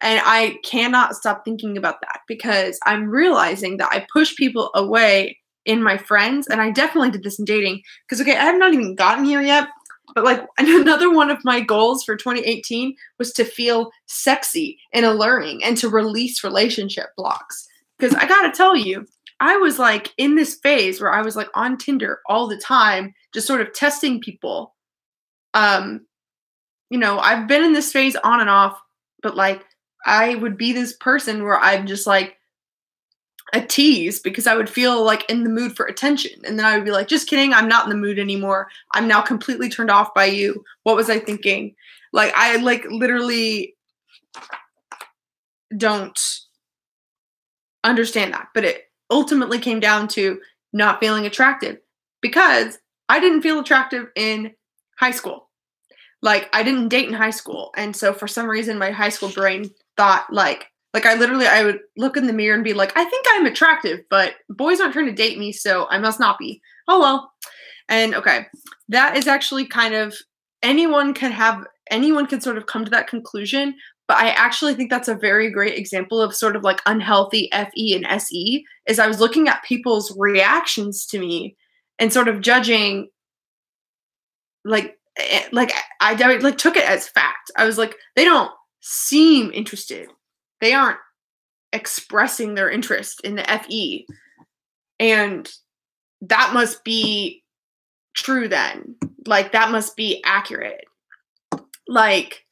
And I cannot stop thinking about that because I'm realizing that I push people away in my friends. And I definitely did this in dating because, okay, I have not even gotten here yet. But like another one of my goals for 2018 was to feel sexy and alluring and to release relationship blocks. Because I got to tell you, I was like in this phase where I was like on Tinder all the time, just sort of testing people. I've been in this phase on and off, but like I would be this person where I'm just like a tease because I would feel like in the mood for attention. And then I would be like, just kidding, I'm not in the mood anymore. I'm now completely turned off by you. What was I thinking? Like I like literally don't understand that. But it ultimately came down to not feeling attractive because I didn't feel attractive in high school. Like I didn't date in high school. And so for some reason my high school brain thought like I would look in the mirror and be like, I think I'm attractive, but boys aren't trying to date me, so I must not be. Oh well. And okay, that is actually kind of anyone can sort of come to that conclusion, but I actually think that's a very great example of sort of like unhealthy FE and SE is I was looking at people's reactions to me and sort of judging like I like took it as fact. I was like, they don't seem interested. They aren't expressing their interest in the FE. And that must be true then. Like, that must be accurate. Like,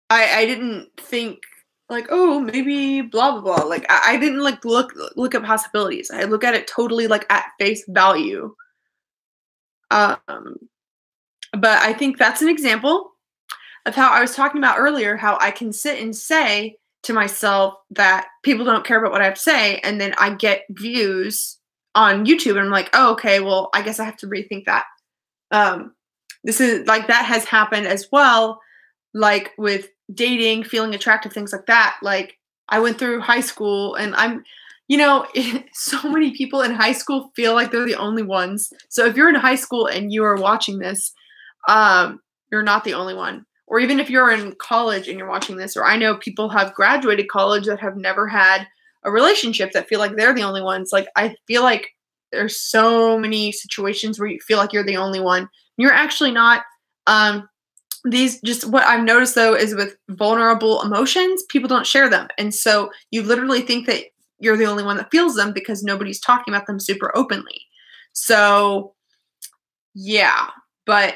I didn't think, like, oh, maybe blah, blah, blah. Like, I didn't, like, look at possibilities. I look at it totally, like, at face value. But I think that's an example of how I was talking about earlier, how I can sit and say to myself that people don't care about what I have to say, and then I get views on YouTube, and I'm like, oh, okay, well, I guess I have to rethink that. This is, like, that has happened as well, like, with dating, feeling attractive, things like that. Like, I went through high school, and so many people in high school feel like they're the only ones. So if you're in high school and you are watching this, you're not the only one. Or even if you're in college and you're watching this, or I know people have graduated college that have never had a relationship that feel like they're the only ones. Like, I feel like there's so many situations where you feel like you're the only one. You're actually not. What I've noticed though is with vulnerable emotions, people don't share them. And so you literally think that you're the only one that feels them because nobody's talking about them super openly. So yeah, but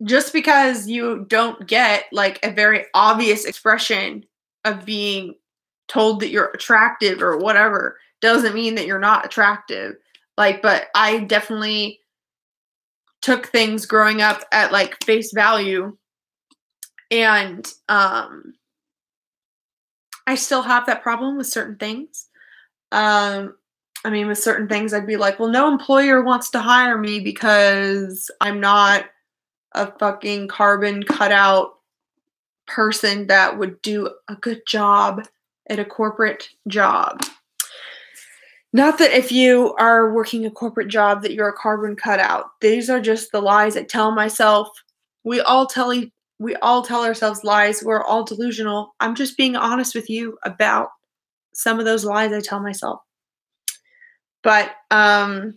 just because you don't get like a very obvious expression of being told that you're attractive or whatever doesn't mean that you're not attractive. Like, but I definitely took things growing up at like face value, and I still have that problem with certain things. With certain things I'd be like, well, no employer wants to hire me because I'm not a fucking carbon cutout person that would do a good job at a corporate job. Not that if you are working a corporate job that you're a carbon cutout. These are just the lies I tell myself. We all tell ourselves lies. We're all delusional. I'm just being honest with you about some of those lies I tell myself. But where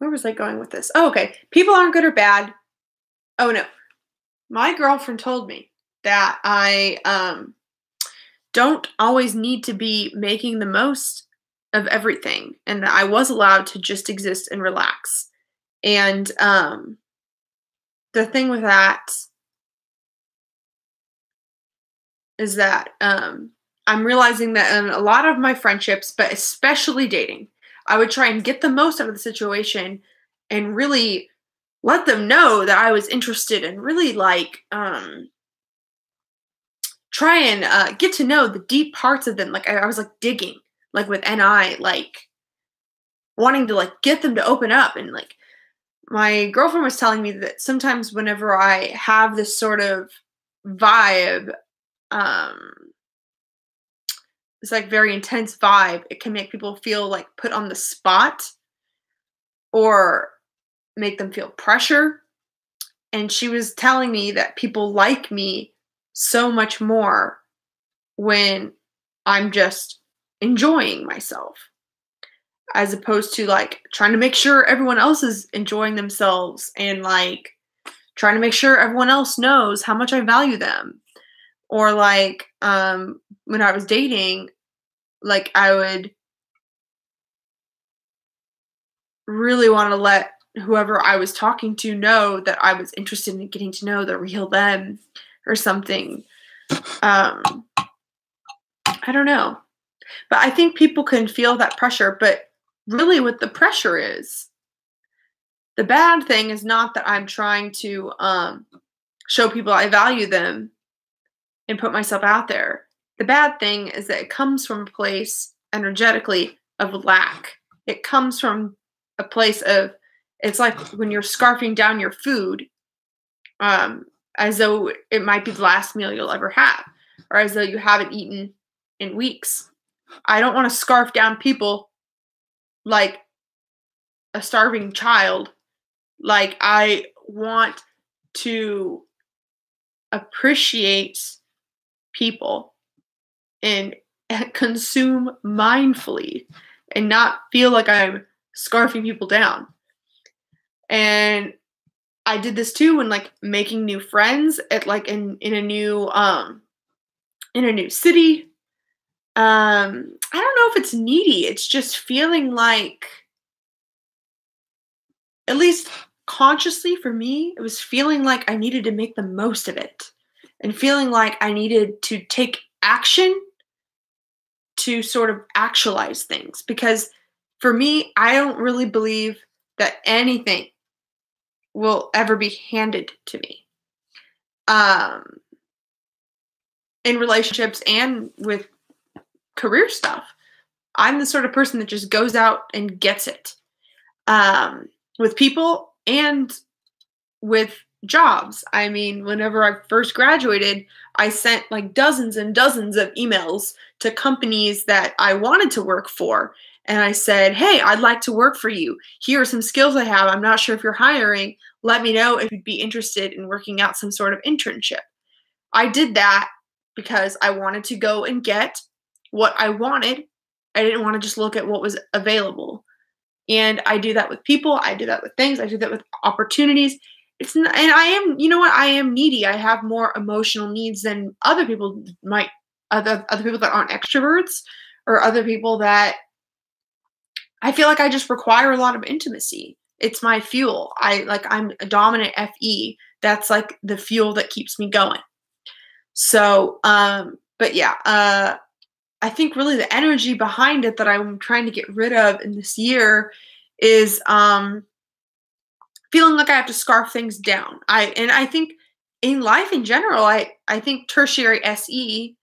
was I going with this? Oh, okay. People aren't good or bad. Oh, no. My girlfriend told me that I don't always need to be making the most of everything, and that I was allowed to just exist and relax. And the thing with that is that I'm realizing that in a lot of my friendships, but especially dating, I would try and get the most out of the situation and really let them know that I was interested and really like try and get to know the deep parts of them. Like I was like digging, like with NI, like wanting to like get them to open up. And like my girlfriend was telling me that sometimes whenever I have this sort of vibe, this like very intense vibe, it can make people feel like put on the spot or make them feel pressure. And she was telling me that people like me so much more when I'm just enjoying myself, as opposed to like trying to make sure everyone else is enjoying themselves and like trying to make sure everyone else knows how much I value them. Or like when I was dating, like I would really want to let whoever I was talking to know that I was interested in getting to know the real them or something. I don't know. But I think people can feel that pressure, but really what the pressure is, the bad thing is not that I'm trying to show people I value them and put myself out there. The bad thing is that it comes from a place energetically of lack. It comes from a place of, it's like when you're scarfing down your food, as though it might be the last meal you'll ever have, or as though you haven't eaten in weeks. I don't want to scarf down people like a starving child. Like, I want to appreciate people and consume mindfully and not feel like I'm scarfing people down. And I did this too when like making new friends at like in a new city. I don't know if it's needy. It's just feeling like, at least consciously for me, it was feeling like I needed to make the most of it and feeling like I needed to take action to sort of actualize things. Because for me, I don't really believe that anything will ever be handed to me. In relationships and with career stuff, I'm the sort of person that just goes out and gets it. With people and with jobs. I mean, whenever I first graduated, I sent like dozens and dozens of emails to companies that I wanted to work for. And I said, hey, I'd like to work for you. Here are some skills I have. I'm not sure if you're hiring. Let me know if you'd be interested in working out some sort of internship. I did that because I wanted to go and get what I wanted. I didn't want to just look at what was available. And I do that with people. I do that with things. I do that with opportunities. It's not, and I am, you know what? I am needy. I have more emotional needs than other people might, other people that aren't extroverts, or other people that I feel like I just require a lot of intimacy. It's my fuel. I'm a dominant FE. That's like the fuel that keeps me going. So, but yeah, I think really the energy behind it that I'm trying to get rid of in this year is feeling like I have to scarf things down. I think in life in general, I think tertiary SE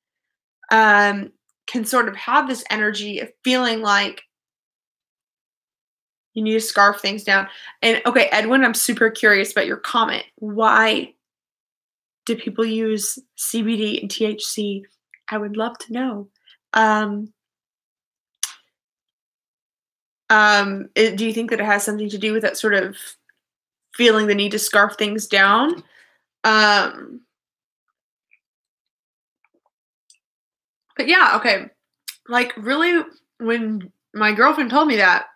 can sort of have this energy of feeling like you need to scarf things down. And okay, Edwin, I'm super curious about your comment. Why do people use CBD and THC? I would love to know. Do you think that it has something to do with that sort of feeling the need to scarf things down? But yeah, okay. Like really, when my girlfriend told me that,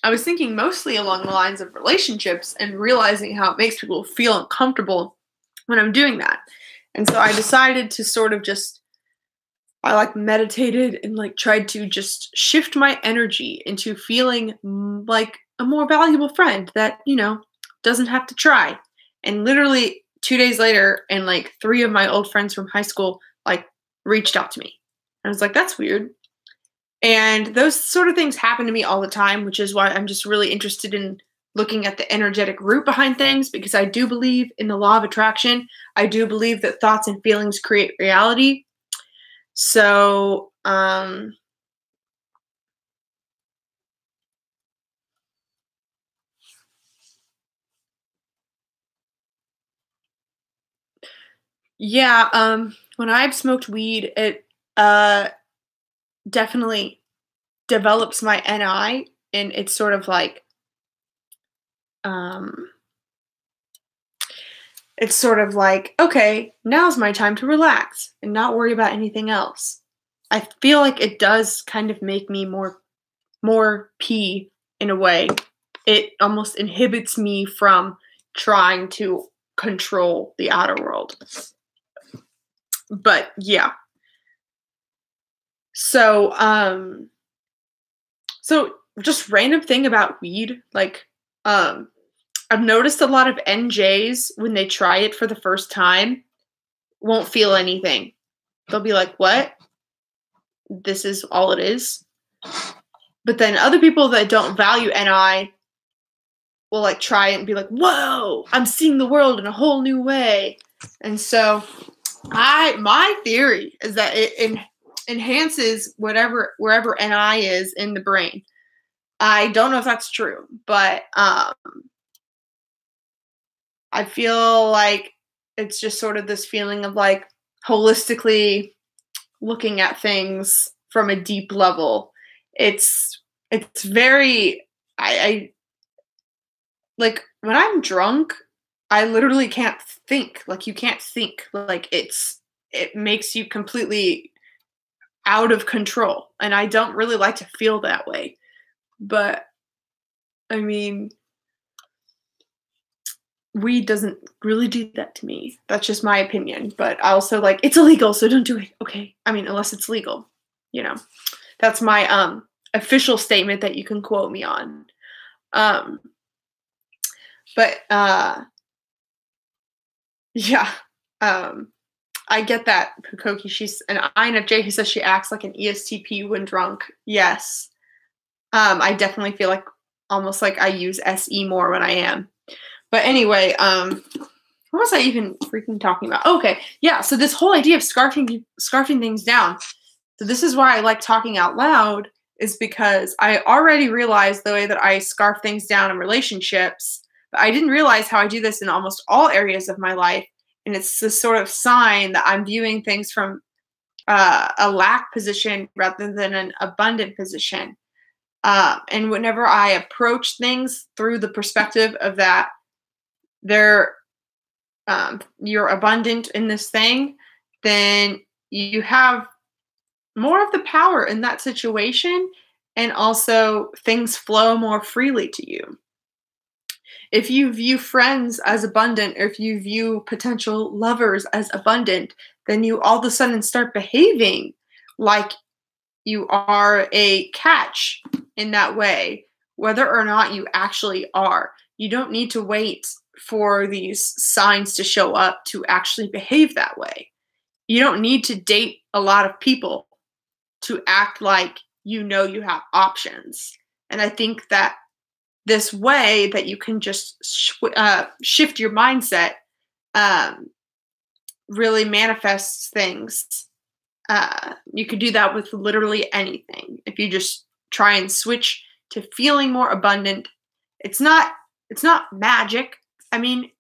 I was thinking mostly along the lines of relationships and realizing how it makes people feel uncomfortable when I'm doing that. And so I decided to sort of I like meditated and like tried to just shift my energy into feeling like a more valuable friend that, doesn't have to try. And literally 2 days later, and like 3 of my old friends from high school like reached out to me. I was like, that's weird. And those sort of things happen to me all the time, which is why I'm just really interested in looking at the energetic root behind things, because I do believe in the law of attraction. I do believe that thoughts and feelings create reality. So, Yeah, when I've smoked weed, it definitely develops my NI, and it's sort of like um okay, now's my time to relax and not worry about anything else. I feel like it does kind of make me more P in a way. It almost inhibits me from trying to control the outer world. But yeah. So so just random thing about weed, like um I've noticed a lot of NJs when they try it for the first time won't feel anything. They'll be like, "What? This is all it is?" But then other people that don't value NI will like try it and be like, "Whoa, I'm seeing the world in a whole new way." And so my theory is that it enhances wherever NI is in the brain. I don't know if that's true, but I feel like it's just sort of this feeling of like holistically looking at things from a deep level. It's very I like when I'm drunk, I literally can't think. Like you can't think. Like it makes you completely out of control. And I don't really like to feel that way. But I mean, weed doesn't really do that to me. That's just my opinion. But I also like it's illegal, so don't do it. Okay. I mean, unless it's legal, you know. That's my official statement that you can quote me on. Um but yeah. I get that, Pukoki. She's an INFJ who says she acts like an ESTP when drunk. Yes. I definitely feel like almost like I use SE more when I am. But anyway, what was I even freaking talking about? Okay, yeah. So this whole idea of scarfing things down. So this is why I like talking out loud, is because I already realized the way that I scarf things down in relationships, but I didn't realize how I do this in almost all areas of my life. And it's this sort of sign that I'm viewing things from a lack position rather than an abundant position. And whenever I approach things through the perspective of that, they're you're abundant in this thing, then you have more of the power in that situation, and also things flow more freely to you. If you view friends as abundant, or if you view potential lovers as abundant, then you all of a sudden start behaving like you are a catch in that way, whether or not you actually are. You don't need to wait for these signs to show up to actually behave that way. You don't need to date a lot of people to act like you know you have options. And I think that this way that you can just shift your mindset really manifests things. You could do that with literally anything. If you just try and switch to feeling more abundant, it's not magic. I mean,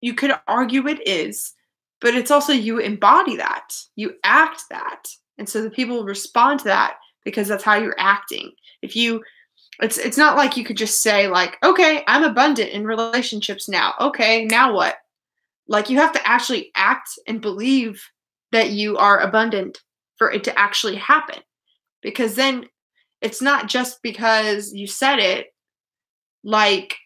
you could argue it is, but it's also you embody that. You act that. And so the people respond to that because that's how you're acting. If you it's not like you could just say like, "Okay, I'm abundant in relationships now. Okay, now what?" Like you have to actually act and believe that you are abundant for it to actually happen. Because then it's not just because you said it, like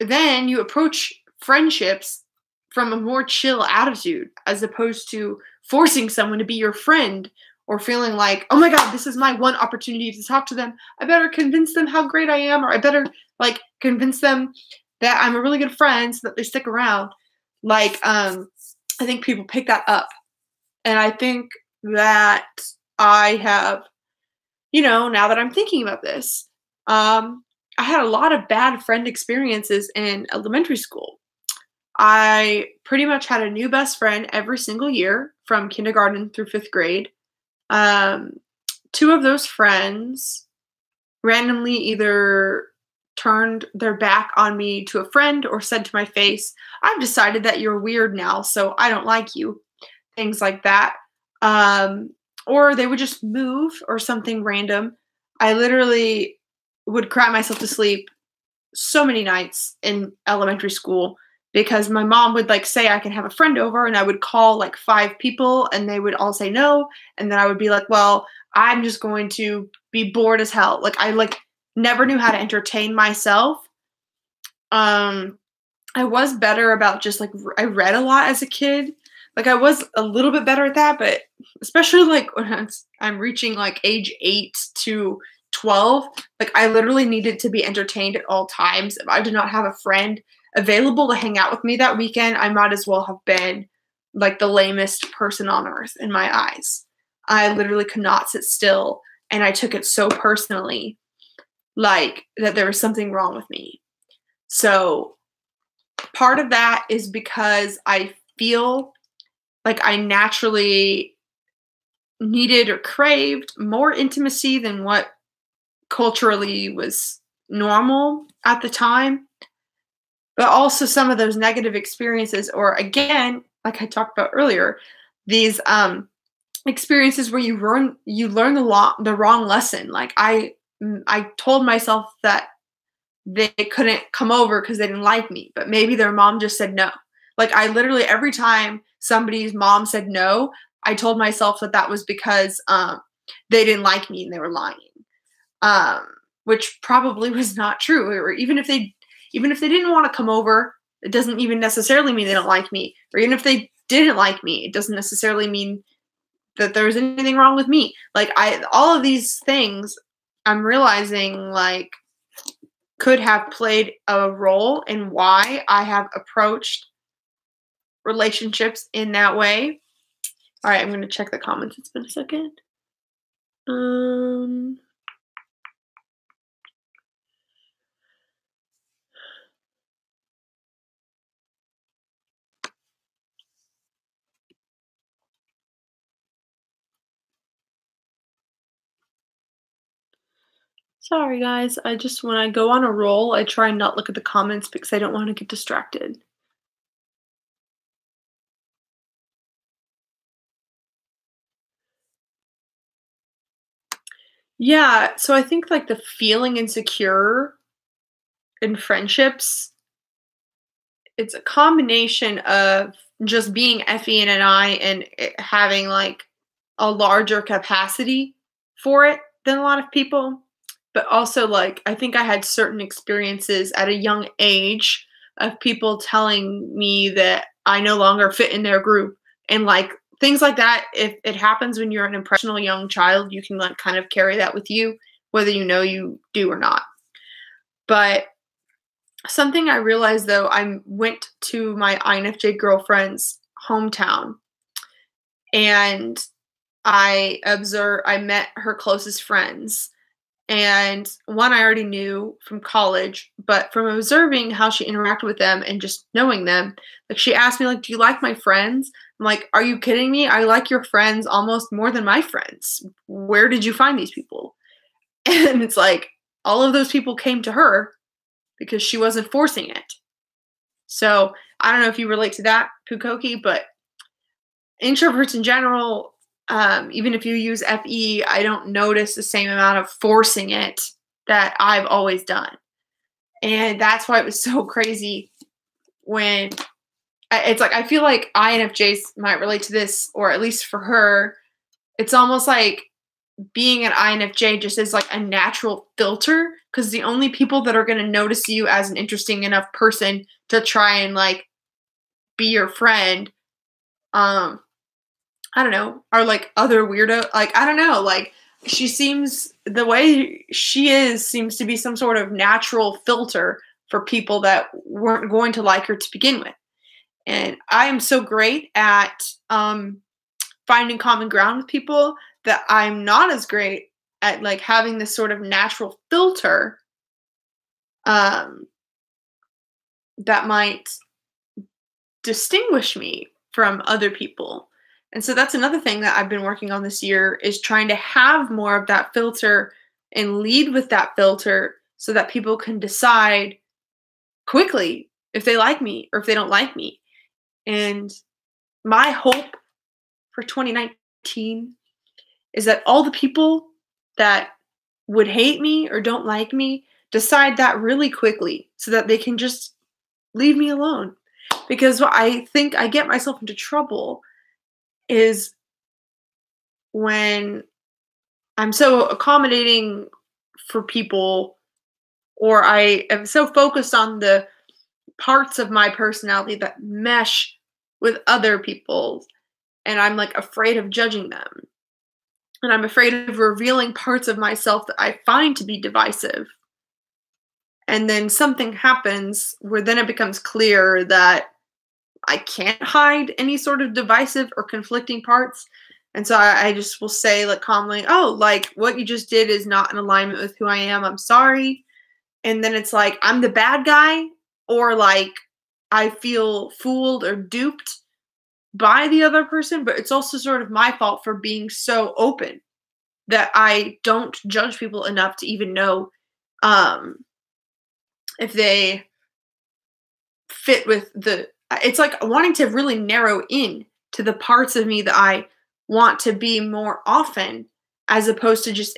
then you approach friendships from a more chill attitude as opposed to forcing someone to be your friend or feeling like, "Oh my God, this is my one opportunity to talk to them. I better convince them how great I am, or I better like convince them that I'm a really good friend so that they stick around." Like, I think people pick that up. And I think that I have, now that I'm thinking about this, I had a lot of bad friend experiences in elementary school. I pretty much had a new best friend every single year from kindergarten through fifth grade. Two of those friends randomly either turned their back on me to a friend or said to my face, "I've decided that you're weird now, so I don't like you." things like that. Or they would just move or something random. I literally would cry myself to sleep so many nights in elementary school because my mom would like say I can have a friend over, and I would call like 5 people and they would all say no, and then I would be like, well, I'm just going to be bored as hell. Like I like never knew how to entertain myself. I was better about just like I read a lot as a kid. Like I was a little bit better at that, but especially like when I'm reaching like age 8 to 12, like I literally needed to be entertained at all times. If I did not have a friend available to hang out with me that weekend, I might as well have been like the lamest person on earth in my eyes. I literally could not sit still, and I took it so personally, like that there was something wrong with me. So part of that is because I feel like I naturally needed or craved more intimacy than what culturally was normal at the time. But also some of those negative experiences, or again, like I talked about earlier, these experiences where you learn the wrong lesson. Like I told myself that they couldn't come over because they didn't like me, but maybe their mom just said no. Like I literally every time somebody's mom said no, I told myself that that was because they didn't like me and they were lying, which probably was not true. Or even if they didn't want to come over, it doesn't even necessarily mean they don't like me. Or even if they didn't like me, it doesn't necessarily mean that there's anything wrong with me. Like all of these things, I'm realizing like could have played a role in why I have approached relationships in that way. All right, I'm going to check the comments. It's been a second. Sorry, guys. When I go on a roll, I try and not look at the comments because I don't want to get distracted. Yeah, so I think like the feeling insecure in friendships, it's a combination of just being ENFJ and it having like a larger capacity for it than a lot of people. But also like I think I had certain experiences at a young age of people telling me that I no longer fit in their group, and like things like that. If it happens when you're an impressionable young child, you can like kind of carry that with you whether you know you do or not. But something I realized though, I went to my INFJ girlfriend's hometown, and I met her closest friends. And one I already knew from college, but from observing how she interacted with them and just knowing them, like she asked me, like, do you like my friends? I'm like, are you kidding me? I like your friends almost more than my friends. Where did you find these people? And it's like all of those people came to her because she wasn't forcing it. So I don't know if you relate to that, Pukoki, but introverts in general, even if you use FE, I don't notice the same amount of forcing it that I've always done. And that's why it was so crazy when it's like, I feel like INFJs might relate to this, or at least for her, it's almost like being an INFJ just is like a natural filter, because the only people that are going to notice you as an interesting enough person to try and like be your friend, I don't know, are like other weirdo, like, I don't know, like she seems, the way she is seems to be some sort of natural filter for people that weren't going to like her to begin with. And I am so great at finding common ground with people that I'm not as great at like having this sort of natural filter that might distinguish me from other people. And so that's another thing that I've been working on this year, is trying to have more of that filter and lead with that filter so that people can decide quickly if they like me or if they don't like me. And my hope for 2019 is that all the people that would hate me or don't like me decide that really quickly so that they can just leave me alone. Because what I think I get myself into trouble is when I'm so accommodating for people, or I am so focused on the parts of my personality that mesh with other people's, and I'm like afraid of judging them. And I'm afraid of revealing parts of myself that I find to be divisive. And then something happens where then it becomes clear that I can't hide any sort of divisive or conflicting parts. And so I just will say, like, calmly, oh, like, what you just did is not in alignment with who I am. I'm sorry. And then it's like, I'm the bad guy, or like, I feel fooled or duped by the other person, but it's also sort of my fault for being so open that I don't judge people enough to even know if they fit with it's like wanting to really narrow in to the parts of me that I want to be more often, as opposed to just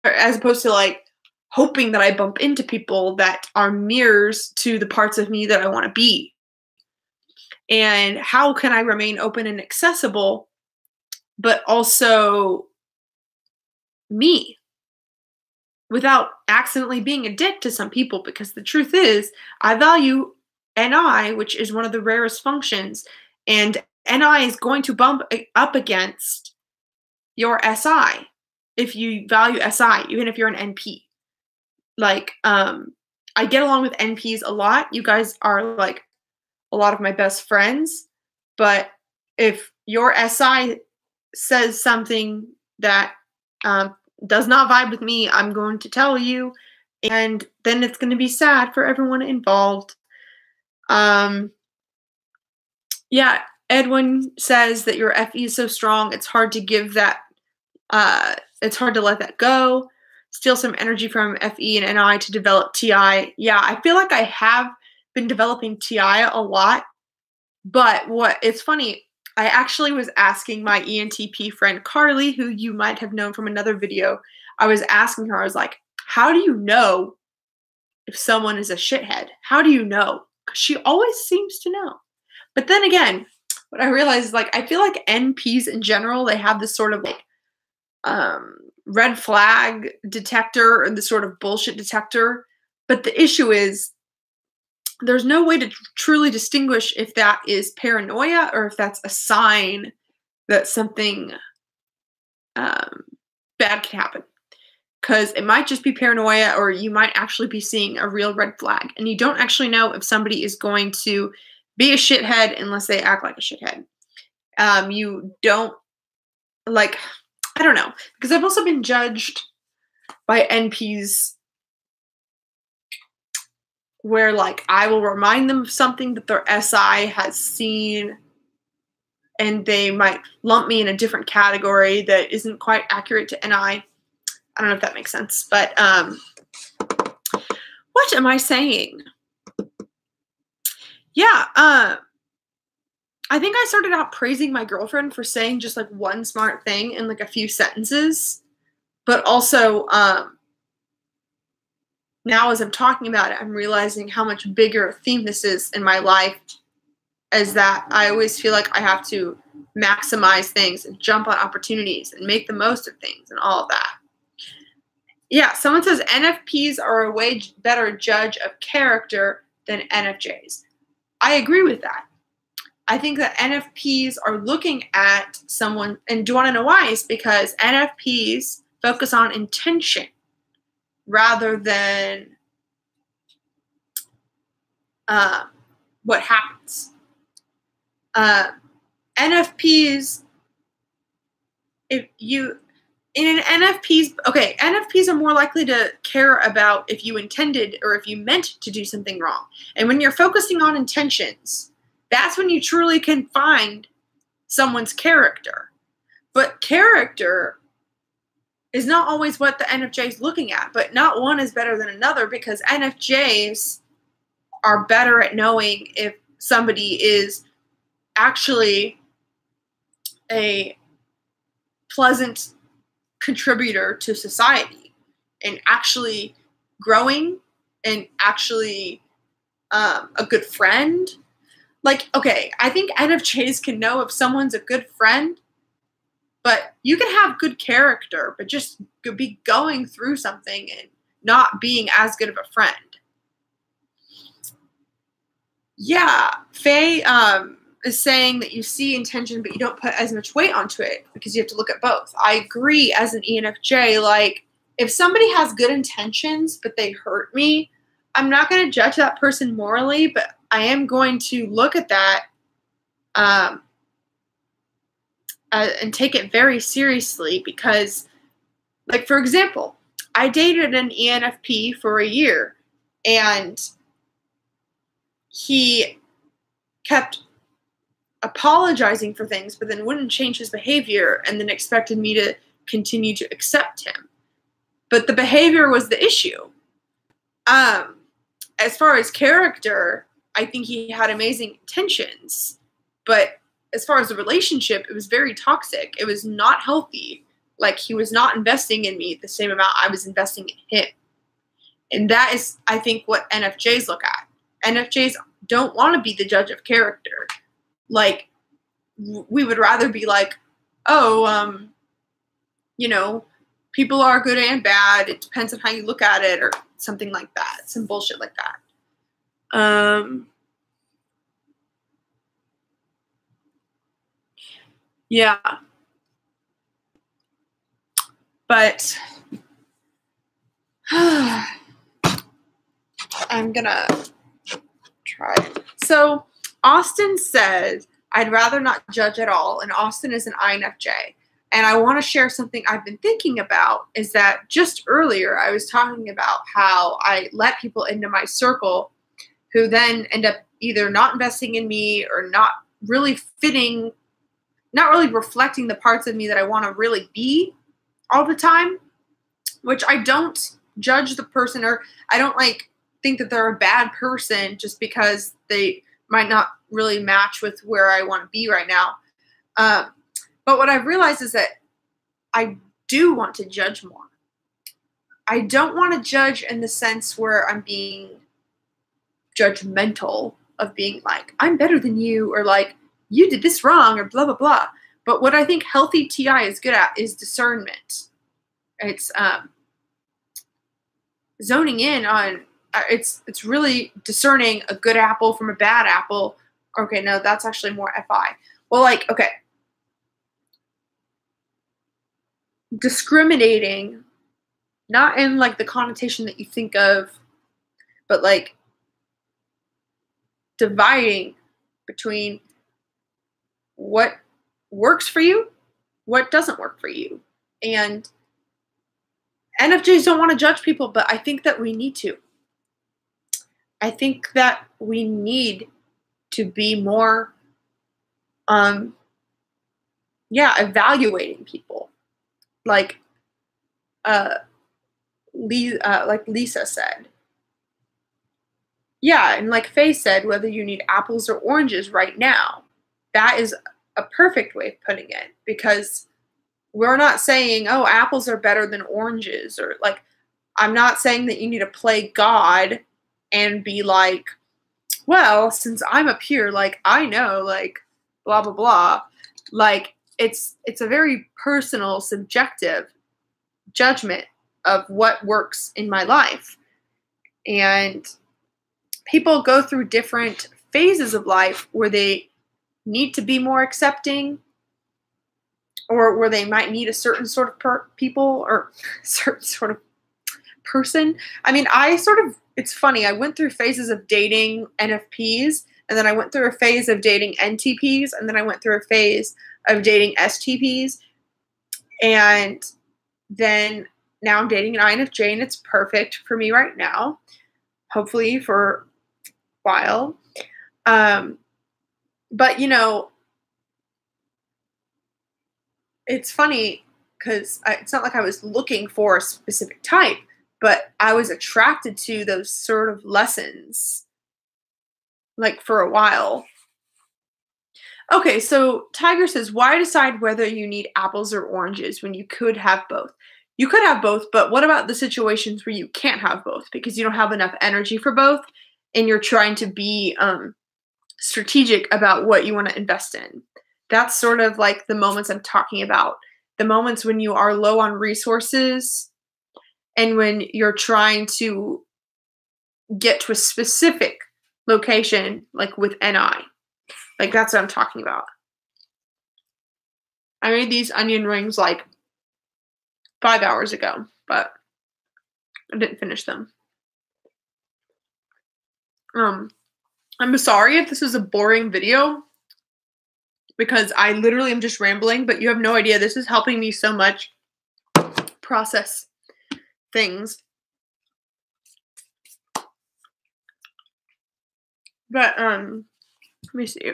as opposed to like hoping that I bump into people that are mirrors to the parts of me that I want to be. And how can I remain open and accessible, but also me, without accidentally being a dick to some people? Because the truth is, I value NI, which is one of the rarest functions, and NI is going to bump up against your SI if you value SI, even if you're an NP. Like, I get along with NPs a lot. You guys are like a lot of my best friends, but if your SI says something that does not vibe with me, I'm going to tell you, and then it's going to be sad for everyone involved. Yeah, Edwin says that your FE is so strong, it's hard to give that, it's hard to let that go. Steal some energy from FE and NI to develop TI. Yeah, I feel like I have been developing TI a lot, but it's funny, I actually was asking my ENTP friend Carly, who you might have known from another video. I was asking her, I was like, how do you know if someone is a shithead? How do you know? Because she always seems to know. But then again, what I realized is, like, I feel like NPs in general, they have this sort of like red flag detector, or the sort of bullshit detector. But the issue is, there's no way to truly distinguish if that is paranoia or if that's a sign that something bad can happen. Because it might just be paranoia, or you might actually be seeing a real red flag. And you don't actually know if somebody is going to be a shithead unless they act like a shithead. You don't, like, I don't know. Because I've also been judged by NPs where, like, I will remind them of something that their SI has seen, and they might lump me in a different category that isn't quite accurate to NI. I don't know if that makes sense, but what am I saying? Yeah, I think I started out praising my girlfriend for saying just like one smart thing in like a few sentences, but also now as I'm talking about it, I'm realizing how much bigger a theme this is in my life, is that I always feel like I have to maximize things and jump on opportunities and make the most of things and all of that. Yeah, someone says NFPs are a way better judge of character than NFJs. I agree with that. I think that NFPs are looking at someone, and do you want to know why? It's because NFPs focus on intention rather than what happens. NFPs, NFPs are more likely to care about if you intended or if you meant to do something wrong. And when you're focusing on intentions, that's when you truly can find someone's character. But character is not always what the NFJ is looking at, but not one is better than another, because NFJs are better at knowing if somebody is actually a pleasant contributor to society and actually growing and actually a good friend. Like, okay, I think NFJs can know if someone's a good friend, but you can have good character, but just be going through something and not being as good of a friend. Yeah, Faye is saying that you see intention, but you don't put as much weight onto it because you have to look at both. I agree as an ENFJ. Like, if somebody has good intentions, but they hurt me, I'm not going to judge that person morally, but I am going to look at that and take it very seriously because, like, for example, I dated an ENFP for a year, and he kept apologizing for things, but then wouldn't change his behavior and then expected me to continue to accept him. But the behavior was the issue. As far as character, I think he had amazing intentions, but as far as the relationship, it was very toxic. It was not healthy. Like, he was not investing in me the same amount I was investing in him. And that is, I think, what NFJs look at. NFJs don't want to be the judge of character. Like, we would rather be like, oh, people are good and bad. It depends on how you look at it, or something like that. Some bullshit like that. Yeah. But I'm gonna try. So Austin said, I'd rather not judge at all. And Austin is an INFJ. And I want to share something I've been thinking about, is that just earlier I was talking about how I let people into my circle who then end up either not investing in me or not really fitting, not really reflecting the parts of me that I want to really be all the time, which I don't judge the person, or I don't think that they're a bad person just because they might not really match with where I want to be right now. But what I've realized is that I do want to judge more. I don't want to judge in the sense where I'm being judgmental of being like, I'm better than you, or like, you did this wrong, or blah, blah, blah. But what I think healthy TI is good at is discernment. It's zoning in on, it's really discerning a good apple from a bad apple. Okay, no, that's actually more FI. Well, like, okay. Discriminating, not in like the connotation that you think of, but like dividing between what works for you, what doesn't work for you. And NFJs don't want to judge people, but I think that we need to. I think that we need to be more, evaluating people. Like Lisa said. Yeah, and like Faye said, whether you need apples or oranges right now, that is a perfect way of putting it, because we're not saying, oh, apples are better than oranges, or like, I'm not saying that you need to play God and be like, well, since I'm up here, like, I know, like, blah, blah, blah. Like, it's a very personal, subjective judgment of what works in my life. And people go through different phases of life where they need to be more accepting, or where they might need a certain sort of people or certain sort of person. I mean, it's funny. I went through phases of dating NFPs, and then I went through a phase of dating NTPs, and then I went through a phase of dating STPs. And then now I'm dating an INFJ, and it's perfect for me right now, hopefully for a while. But, it's funny because it's not like I was looking for a specific type, but I was attracted to those sort of lessons, like, for a while. Okay, so Tiger says, why decide whether you need apples or oranges when you could have both? You could have both, but what about the situations where you can't have both because you don't have enough energy for both and you're trying to be strategic about what you want to invest in? That's sort of like the moments I'm talking about. The moments when you are low on resources and when you're trying to get to a specific location, like with NI. Like, that's what I'm talking about. I made these onion rings like 5 hours ago, but I didn't finish them. I'm sorry if this is a boring video because I literally am just rambling, but you have no idea. This is helping me so much process things. But, let me see.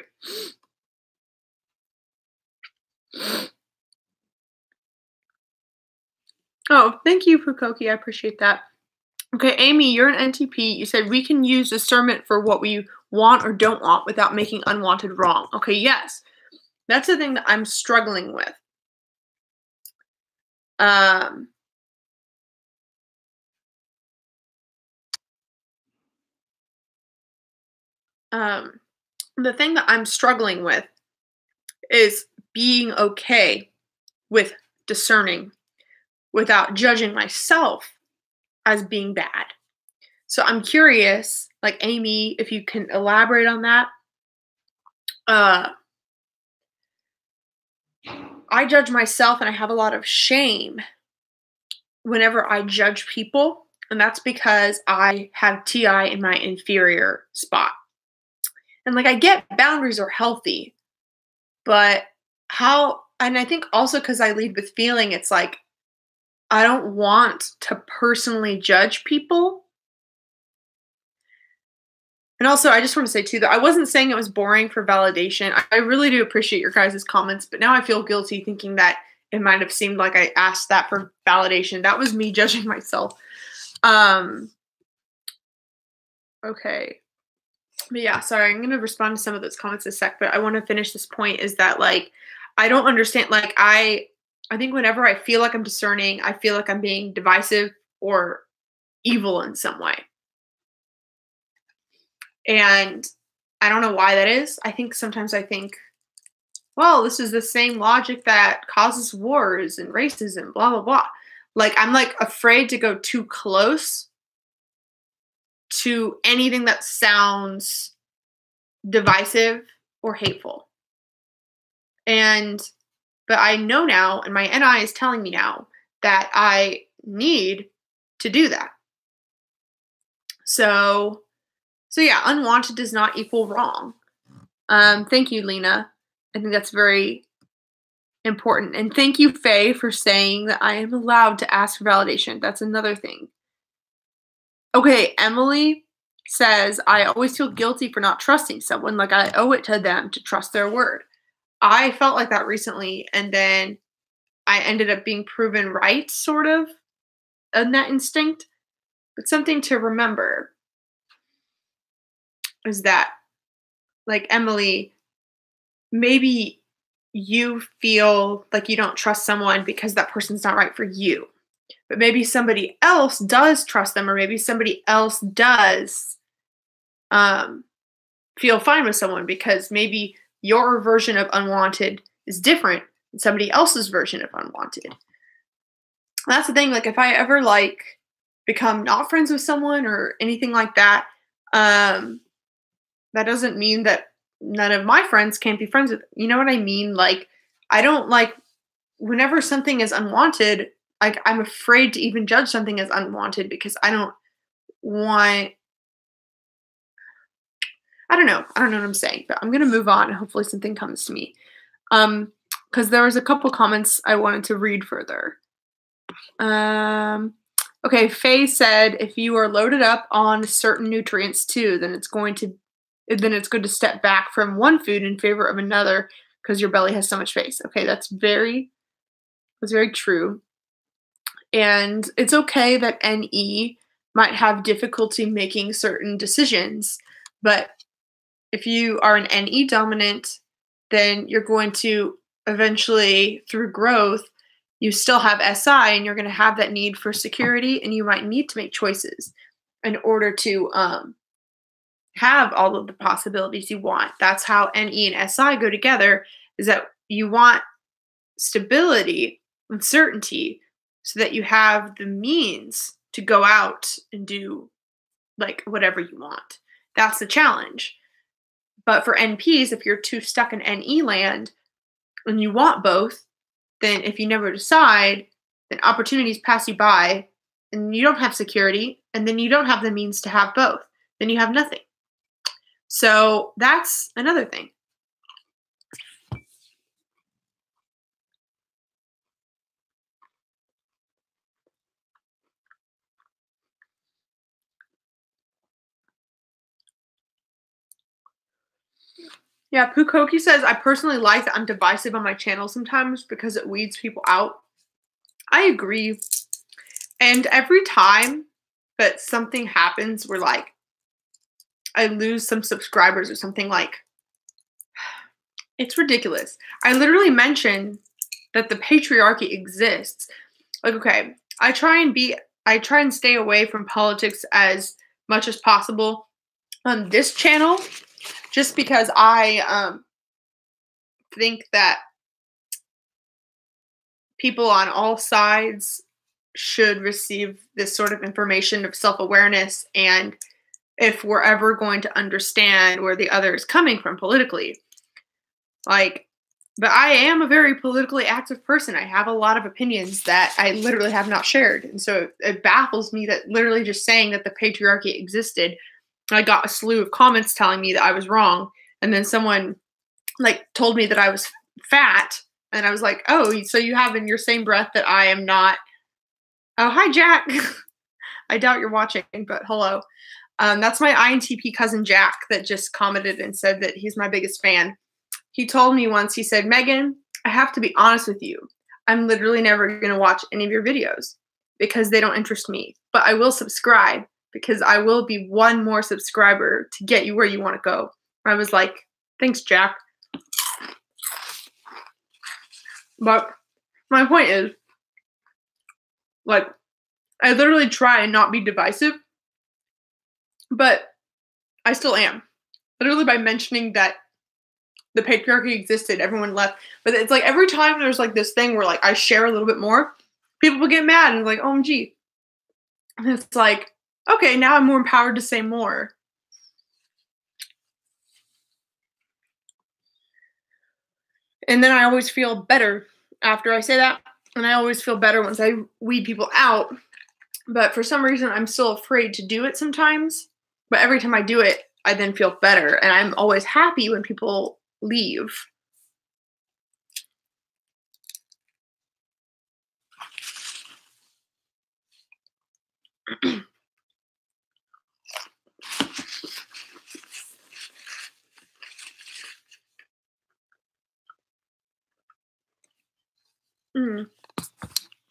Oh, thank you, Fukoki. I appreciate that. Okay, Amy, you're an NTP. You said we can use discernment for what we want or don't want without making unwanted wrong. Okay, yes. That's the thing that I'm struggling with. The thing that I'm struggling with is being okay with discerning without judging myself as being bad. So I'm curious, like Amy, if you can elaborate on that. I judge myself and I have a lot of shame whenever I judge people, and that's because I have TI in my inferior spot. And like, I get boundaries are healthy, but and I think also because I lead with feeling, it's like, I don't want to personally judge people. And also, I just want to say too that I wasn't saying it was boring for validation. I really do appreciate your guys' comments, but now I feel guilty thinking that it might have seemed like I asked that for validation. That was me judging myself. Okay. But yeah, sorry, I'm going to respond to some of those comments in a sec, but I want to finish this point is that, like, I don't understand, like, I think whenever I feel like I'm discerning, I feel like I'm being divisive or evil in some way. And I don't know why that is. Sometimes I think, well, this is the same logic that causes wars and racism, blah, blah, blah. Like, I'm like afraid to go too close to anything that sounds divisive or hateful. But I know now, and my NI is telling me now, that I need to do that. So yeah, unwanted does not equal wrong. Thank you, Lena. I think that's very important. And thank you, Faye, for saying that I am allowed to ask for validation. That's another thing. Okay, Emily says, I always feel guilty for not trusting someone. Like, I owe it to them to trust their word. I felt like that recently, and then I ended up being proven right, sort of, in that instinct. But something to remember is that, like, Emily, maybe you feel like you don't trust someone because that person's not right for you. But maybe somebody else does trust them, or maybe somebody else does feel fine with someone because maybe your version of unwanted is different than somebody else's version of unwanted. That's the thing. Like, if I ever like become not friends with someone or anything like that, that doesn't mean that none of my friends can't be friends with. You know what I mean? Like, I don't like whenever something is unwanted. Like, I'm afraid to even judge something as unwanted because I don't want. I don't know what I'm saying, but I'm gonna move on. Hopefully, something comes to me. Because there was a couple comments I wanted to read further. Okay, Faye said, if you are loaded up on certain nutrients too, then it's good to step back from one food in favor of another because your belly has so much space. Okay, that's very true. And it's okay that NE might have difficulty making certain decisions, but if you are an NE dominant, then you're going to eventually, through growth, you still have SI and you're going to have that need for security, and you might need to make choices in order to have all of the possibilities you want. That's how NE and SI go together, is that you want stability and certainty so that you have the means to go out and do like whatever you want. That's the challenge. But for NPs, if you're too stuck in NE land and you want both, then if you never decide, then opportunities pass you by and you don't have security, and then you don't have the means to have both. Then you have nothing. So that's another thing. Yeah, Pukoki says, I personally like that I'm divisive on my channel sometimes because it weeds people out. I agree. And every time that something happens where like I lose some subscribers or something, like it's ridiculous. I literally mention that the patriarchy exists. Like, okay, I try and stay away from politics as much as possible on this channel, just because I think that people on all sides should receive this sort of information of self-awareness, and if we're ever going to understand where the other is coming from politically. Like, but I am a very politically active person. I have a lot of opinions that I literally have not shared. And so it baffles me that literally just saying that the patriarchy existed, I got a slew of comments telling me that I was wrong. And then someone like told me that I was fat. And I was like, oh, so you have in your same breath that I am not. Oh, hi, Jack. I doubt you're watching, but hello. That's my INTP cousin, Jack, that just commented and said that he's my biggest fan. He told me once, he said, Megan, I have to be honest with you. I'm literally never going to watch any of your videos because they don't interest me. But I will subscribe because I will be one more subscriber to get you where you want to go. I was like, thanks, Jack. But my point is, like, I literally try and not be divisive, but I still am. Literally by mentioning that the patriarchy existed, everyone left. But it's like every time there's like this thing where like I share a little bit more, people will get mad and like, OMG. And it's like, okay, now I'm more empowered to say more. And then I always feel better after I say that. And I always feel better once I weed people out. But for some reason, I'm still afraid to do it sometimes. But every time I do it, I then feel better. And I'm always happy when people leave.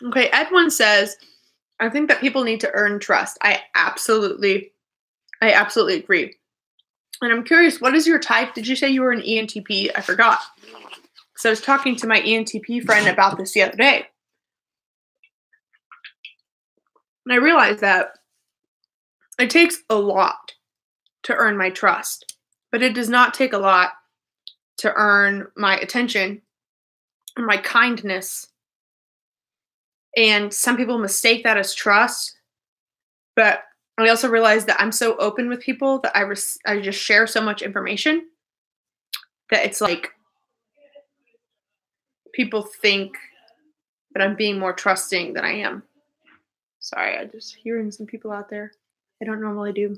Okay, Edwin says, I think that people need to earn trust. I absolutely agree. And I'm curious, what is your type? Did you say you were an ENTP? I forgot. So I was talking to my ENTP friend about this the other day. And I realized that it takes a lot to earn my trust, but it does not take a lot to earn my attention and my kindness. And some people mistake that as trust, but I also realized that I'm so open with people that I just share so much information that it's like people think that I'm being more trusting than I am. Sorry, I'm just hearing some people out there. I don't normally do.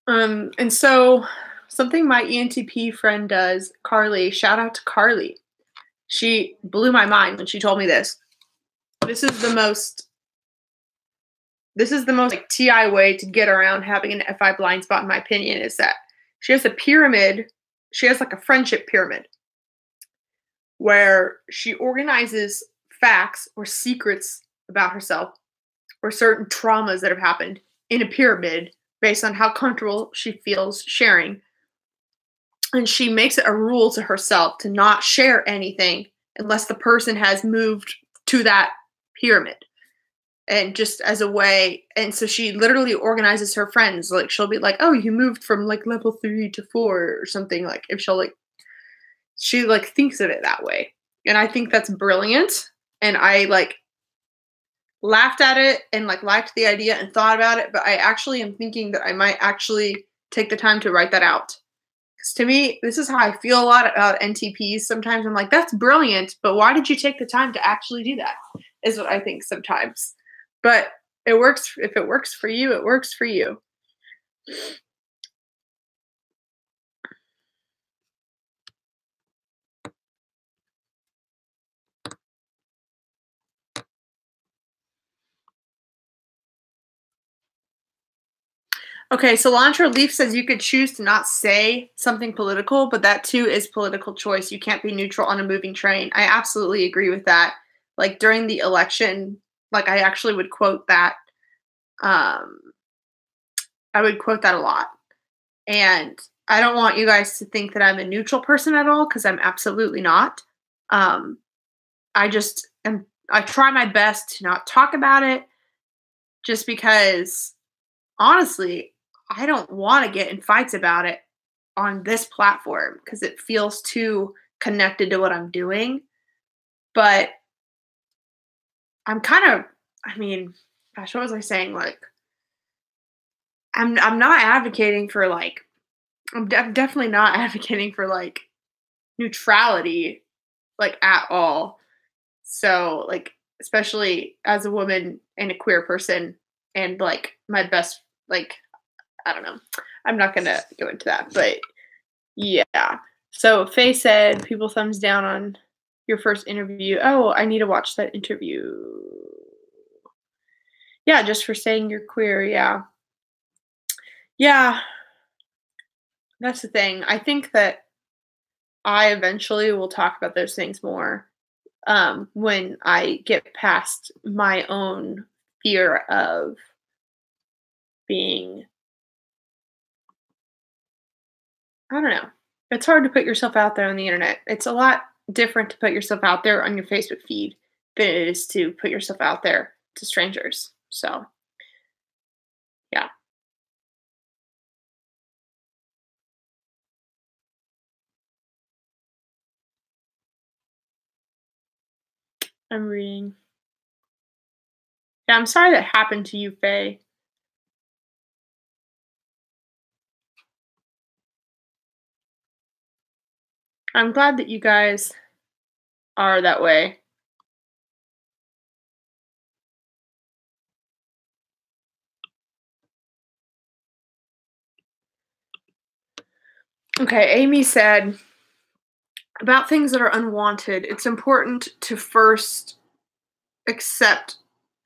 And so something my ENTP friend does, Carly, shout out to Carly. She blew my mind when she told me this. This is the most like TI way to get around having an FI blind spot, in my opinion, is that she has a pyramid. She has like a friendship pyramid where she organizes facts or secrets about herself or certain traumas that have happened in a pyramid based on how comfortable she feels sharing. And she makes it a rule to herself to not share anything unless the person has moved to that pyramid. And just as a way, and so she literally organizes her friends. Like, she'll be like, oh, you moved from like level 3 to 4 or something. Like, if she like thinks of it that way. And I think that's brilliant. And I like laughed at it and like liked the idea and thought about it. But I actually am thinking that I might actually take the time to write that out. Because to me, this is how I feel a lot about NTPs. Sometimes I'm like, that's brilliant, but why did you take the time to actually do that? Is what I think sometimes. But it works. If it works for you, it works for you. Okay, Cilantro Leaf says you could choose to not say something political, but that too is political choice. You can't be neutral on a moving train. I absolutely agree with that. Like during the election, like I actually would quote that. I would quote that a lot. And I don't want you guys to think that I'm a neutral person at all, because I'm absolutely not. I try my best to not talk about it just because honestly, I don't want to get in fights about it on this platform because it feels too connected to what I'm doing. But I'm kind of, I mean, gosh, what was I saying? Like, I'm not advocating for like, I'm definitely not advocating for like neutrality, like at all. So like, especially as a woman and a queer person, and like my best, like, I don't know. I'm not going to go into that, but yeah. So Faye said, people thumbs down on your first interview. Oh, I need to watch that interview. Yeah, just for saying you're queer. Yeah. Yeah. That's the thing. I think that I eventually will talk about those things more when I get past my own fear of being, I don't know. It's hard to put yourself out there on the internet. It's a lot different to put yourself out there on your Facebook feed than it is to put yourself out there to strangers. So, yeah. I'm reading. Yeah, I'm sorry that happened to you, Faye. I'm glad that you guys are that way. Okay, Amy said, about things that are unwanted, it's important to first accept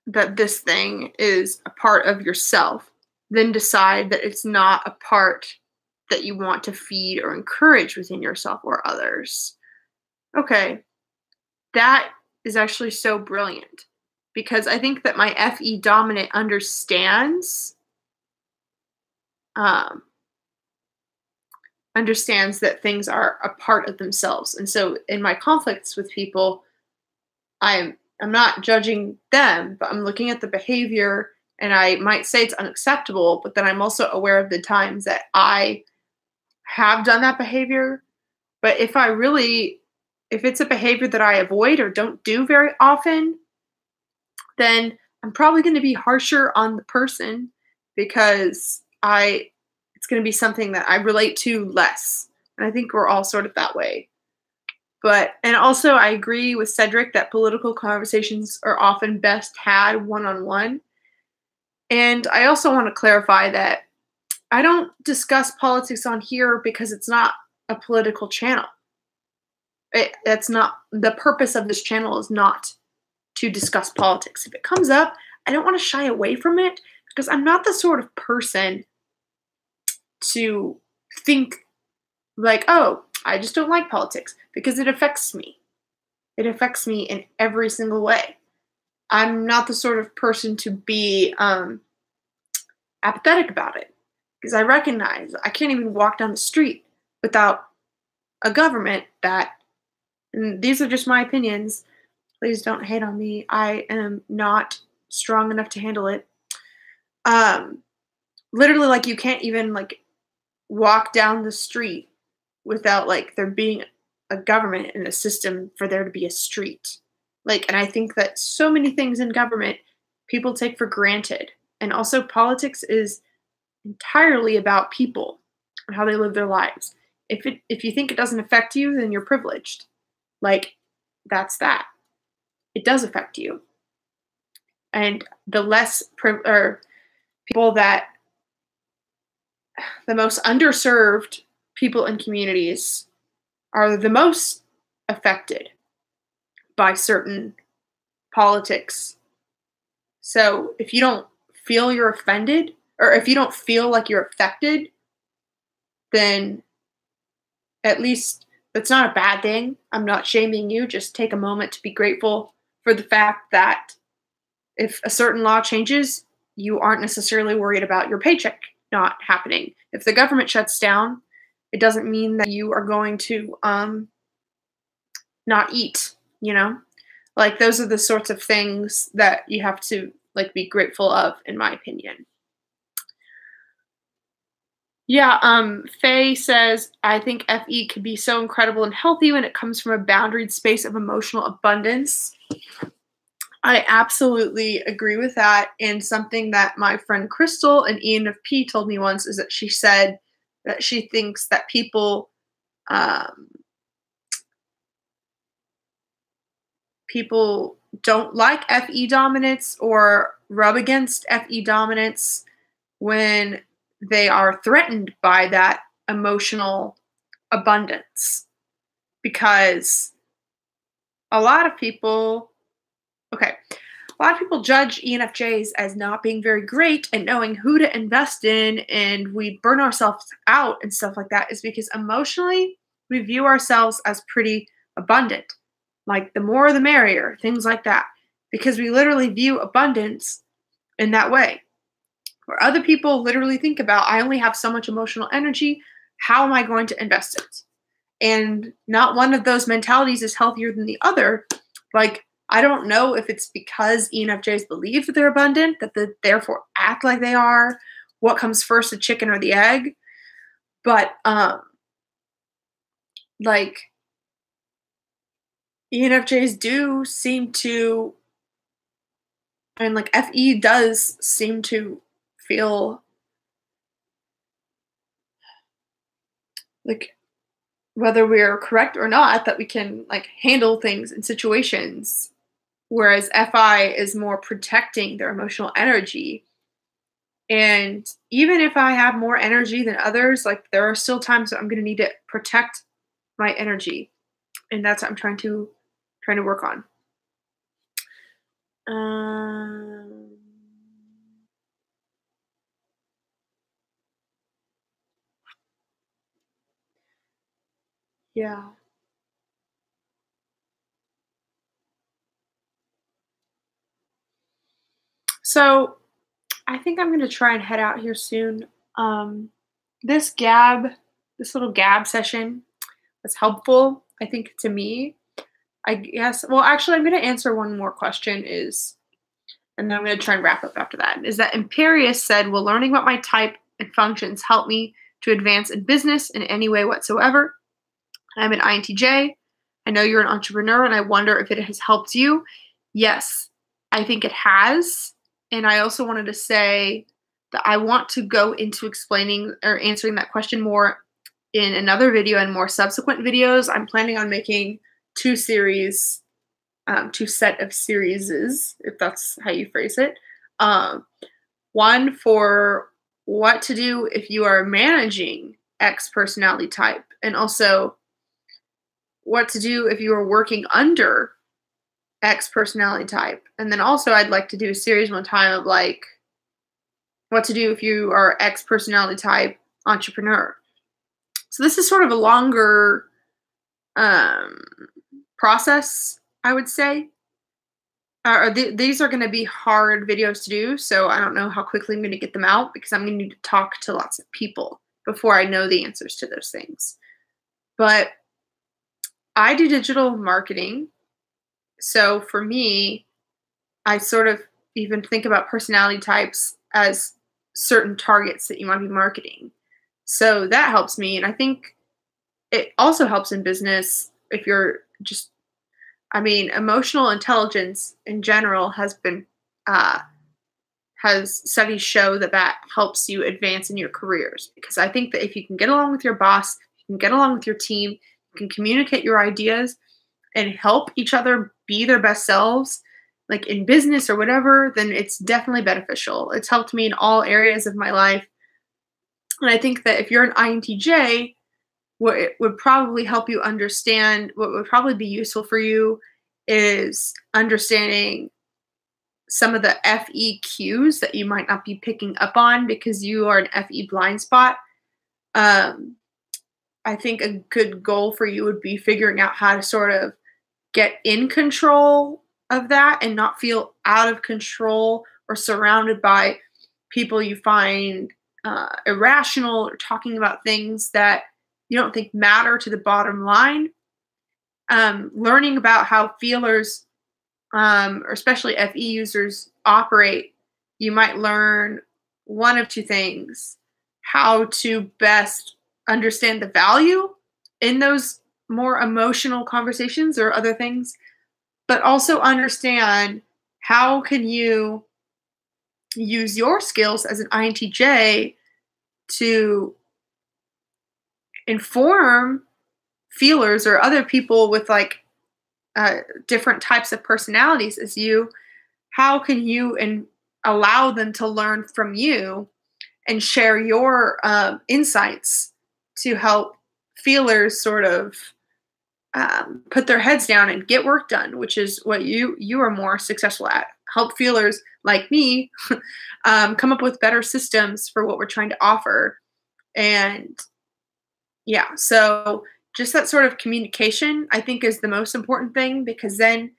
that this thing is a part of yourself, then decide that it's not a part that you want to feed or encourage within yourself or others. Okay, that is actually so brilliant, because I think that my FE dominant understands that things are a part of themselves. And so in my conflicts with people, I'm not judging them, but I'm looking at the behavior, and I might say it's unacceptable, but then I'm also aware of the times that I have done that behavior. But if it's a behavior that I avoid or don't do very often, then I'm probably going to be harsher on the person, because it's going to be something that I relate to less. And I think we're all sort of that way. And also I agree with Cedric that political conversations are often best had one-on-one. And I also want to clarify that I don't discuss politics on here because it's not a political channel. That's not the purpose of this channel, is not to discuss politics. If it comes up, I don't want to shy away from it, because I'm not the sort of person to think like, oh, I just don't like politics, because it affects me. It affects me in every single way. I'm not the sort of person to be apathetic about it, because I recognize I can't even walk down the street without a government that, and these are just my opinions, please don't hate on me, I am not strong enough to handle it. Literally, like, you can't even, like, walk down the street without, like, there being a government and a system for there to be a street. Like, and I think that so many things in government people take for granted. And also politics is entirely about people and how they live their lives. If you think it doesn't affect you, then you're privileged. Like, that's that. It does affect you. And the less or people that the most underserved people in communities are the most affected by certain politics. So if you don't feel you're offended, or if you don't feel like you're affected, then at least that's not a bad thing. I'm not shaming you. Just take a moment to be grateful for the fact that if a certain law changes, you aren't necessarily worried about your paycheck not happening. If the government shuts down, it doesn't mean that you are going to not eat, you know? Like, those are the sorts of things that you have to, like, be grateful of, in my opinion. Yeah, Faye says, I think FE could be so incredible and healthy when it comes from a boundaried space of emotional abundance. I absolutely agree with that. And something that my friend Crystal, an ENFP, told me once is that she said that she thinks that people don't like FE dominance or rub against FE dominance when they are threatened by that emotional abundance. Because a lot of people judge ENFJs as not being very great and knowing who to invest in, and we burn ourselves out and stuff like that, is because emotionally we view ourselves as pretty abundant. Like, the more the merrier, things like that. Because we literally view abundance in that way. Where other people literally think about, I only have so much emotional energy, how am I going to invest it? And not one of those mentalities is healthier than the other. Like, I don't know if it's because ENFJs believe that they're abundant, that they therefore act like they are. What comes first, the chicken or the egg? But, like, ENFJs do seem to, and like FE does seem to feel like, whether we're correct or not, that we can, like, handle things in situations, whereas FI is more protecting their emotional energy. And even if I have more energy than others, like, there are still times that I'm going to need to protect my energy, and that's what I'm trying to work on. Yeah. So I think I'm going to try and head out here soon. This little gab session was helpful, I think, to me. I guess, well, actually, I'm going to answer one more question and then I'm going to try and wrap up after that. Is that Imperius said, will learning about my type and functions help me to advance in business in any way whatsoever? I'm an INTJ. I know you're an entrepreneur, and I wonder if it has helped you. Yes, I think it has. And I also wanted to say that I want to go into explaining or answering that question more in another video and more subsequent videos. I'm planning on making two set of series, if that's how you phrase it. One for what to do if you are managing X personality type, and also what to do if you are working under X personality type. And then also I'd like to do a series one time of, like, what to do if you are X personality type entrepreneur. So this is sort of a longer process, I would say. These are going to be hard videos to do, so I don't know how quickly I'm going to get them out, because I'm going to need to talk to lots of people before I know the answers to those things. But I do digital marketing. So for me, I sort of even think about personality types as certain targets that you might be marketing. So that helps me. And I think it also helps in business if you're just, I mean, emotional intelligence in general uh, has studies show that that helps you advance in your careers. Because I think that if you can get along with your boss, you can get along with your team, you can communicate your ideas and help each other be their best selves, like in business or whatever, then it's definitely beneficial. It's helped me in all areas of my life. And I think that if you're an INTJ, what it would probably help you understand, what would probably be useful for you is understanding some of the FE cues that you might not be picking up on because you are an FE blind spot. Um, I think a good goal for you would be figuring out how to sort of get in control of that and not feel out of control or surrounded by people you find irrational or talking about things that you don't think matter to the bottom line. Learning about how feelers, or especially FE users, operate, you might learn one of two things: how to best understand the value in those more emotional conversations or other things, but also understand how can you use your skills as an INTJ to inform feelers or other people with like different types of personalities as you. How can you allow them to learn from you and share your insights to help feelers sort of put their heads down and get work done, which is what you are more successful at. Help feelers like me come up with better systems for what we're trying to offer. And yeah, so just that sort of communication, I think, is the most important thing, because then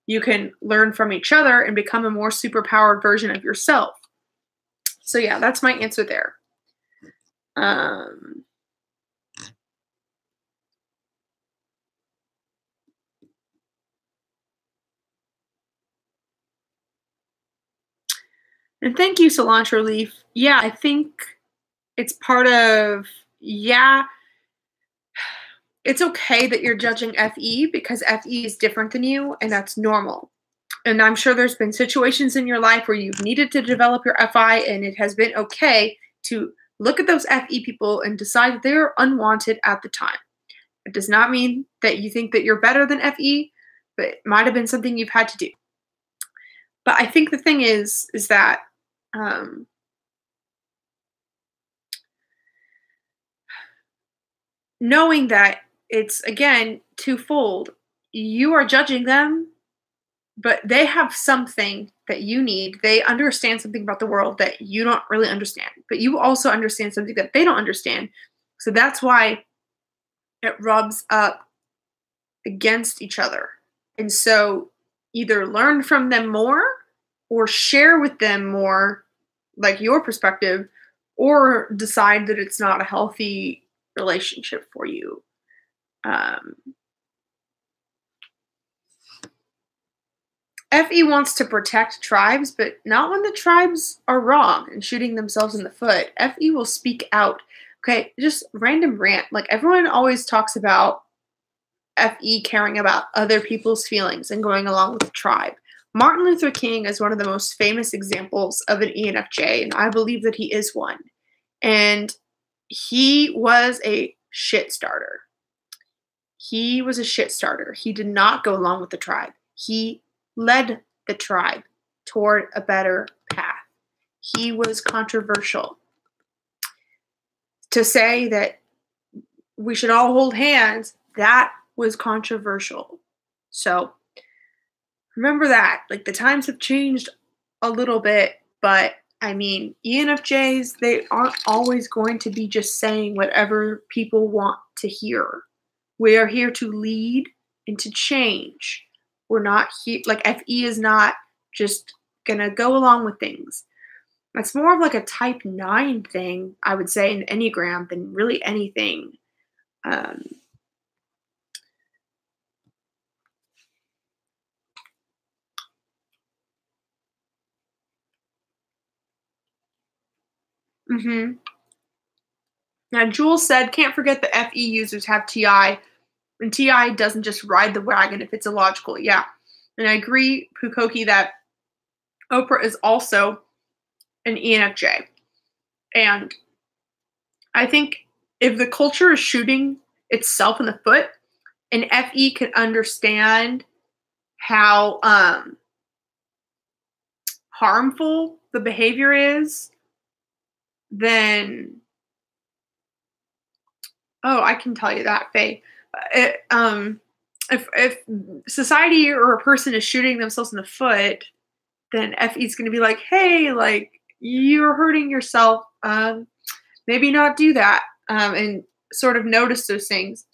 you can learn from each other and become a more superpowered version of yourself. So yeah, that's my answer there. And thank you, Cilantro Leaf. Yeah, I think it's part of, yeah, it's okay that you're judging FE because FE is different than you, and that's normal. And I'm sure there's been situations in your life where you've needed to develop your FI, and it has been okay to look at those FE people and decide that they are unwanted at the time. It does not mean that you think that you're better than FE, but it might have been something you've had to do. But I think the thing is that knowing that it's, again, twofold. You are judging them, but they have something that you need. They understand something about the world that you don't really understand, but you also understand something that they don't understand. So that's why it rubs up against each other. And so either learn from them more or share with them more, like your perspective, or decide that it's not a healthy relationship for you. FE wants to protect tribes, but not when the tribes are wrong and shooting themselves in the foot. FE will speak out. Okay, just random rant. Like, everyone always talks about FE caring about other people's feelings and going along with the tribe. Martin Luther King is one of the most famous examples of an ENFJ, and I believe that he is one. And he was a shit starter. He was a shit starter. He did not go along with the tribe. He led the tribe toward a better path. He was controversial. To say that we should all hold hands, that was controversial. So remember that. Like, the times have changed a little bit, but I mean, ENFJs, they aren't always going to be just saying whatever people want to hear. We are here to lead and to change. We're not here, like, FE is not just gonna go along with things. That's more of like a type 9 thing, I would say, in Enneagram than really anything. Mm-hmm. Now, Jules said, can't forget the FE users have TI, and TI doesn't just ride the wagon if it's illogical. Yeah. And I agree, Pukoki, that Oprah is also an ENFJ. And I think if the culture is shooting itself in the foot, an FE can understand how harmful the behavior is, then, oh, I can tell you that, Faye. If society or a person is shooting themselves in the foot, then FE is going to be like, hey, like, you're hurting yourself. Maybe not do that, and sort of notice those things.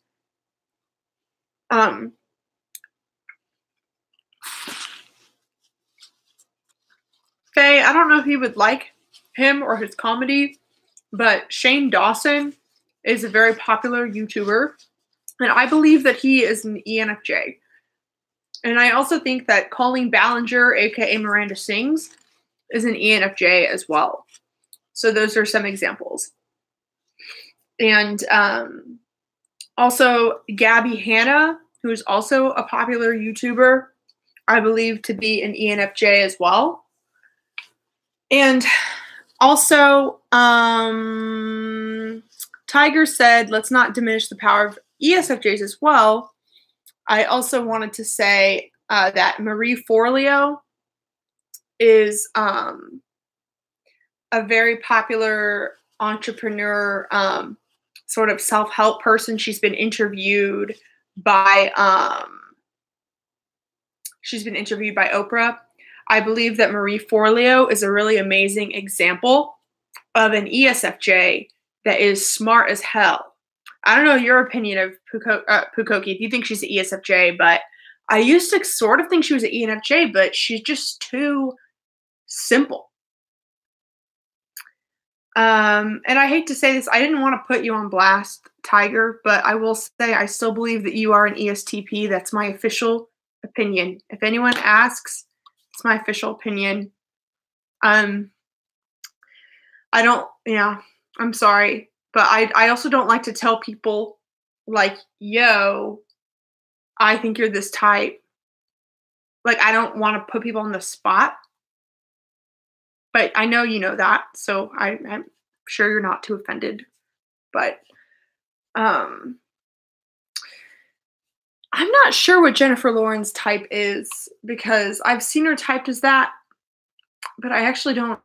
Faye, I don't know if you would like him or his comedy, but Shane Dawson is a very popular YouTuber, and I believe that he is an ENFJ. And I also think that Colleen Ballinger, aka Miranda Sings, is an ENFJ as well. So those are some examples. And also Gabby Hanna, who is also a popular YouTuber, I believe to be an ENFJ as well. And also, Tiger said, let's not diminish the power of ESFJs as well. I also wanted to say that Marie Forleo is a very popular entrepreneur, sort of self-help person. She's been interviewed by Oprah. I believe that Marie Forleo is a really amazing example of an ESFJ that is smart as hell. I don't know your opinion of Pukoki, if you think she's an ESFJ, but I used to sort of think she was an ENFJ, but she's just too simple. And I hate to say this, I didn't want to put you on blast, Tiger, but I will say I still believe that you are an ESTP. That's my official opinion. If anyone asks, it's my official opinion. I don't, yeah, I'm sorry, but I also don't like to tell people like, yo, I think you're this type. Like, I don't want to put people on the spot, but I know you know that, so I'm sure you're not too offended. But I'm not sure what Jennifer Lawrence type is, because I've seen her typed as that, but I actually don't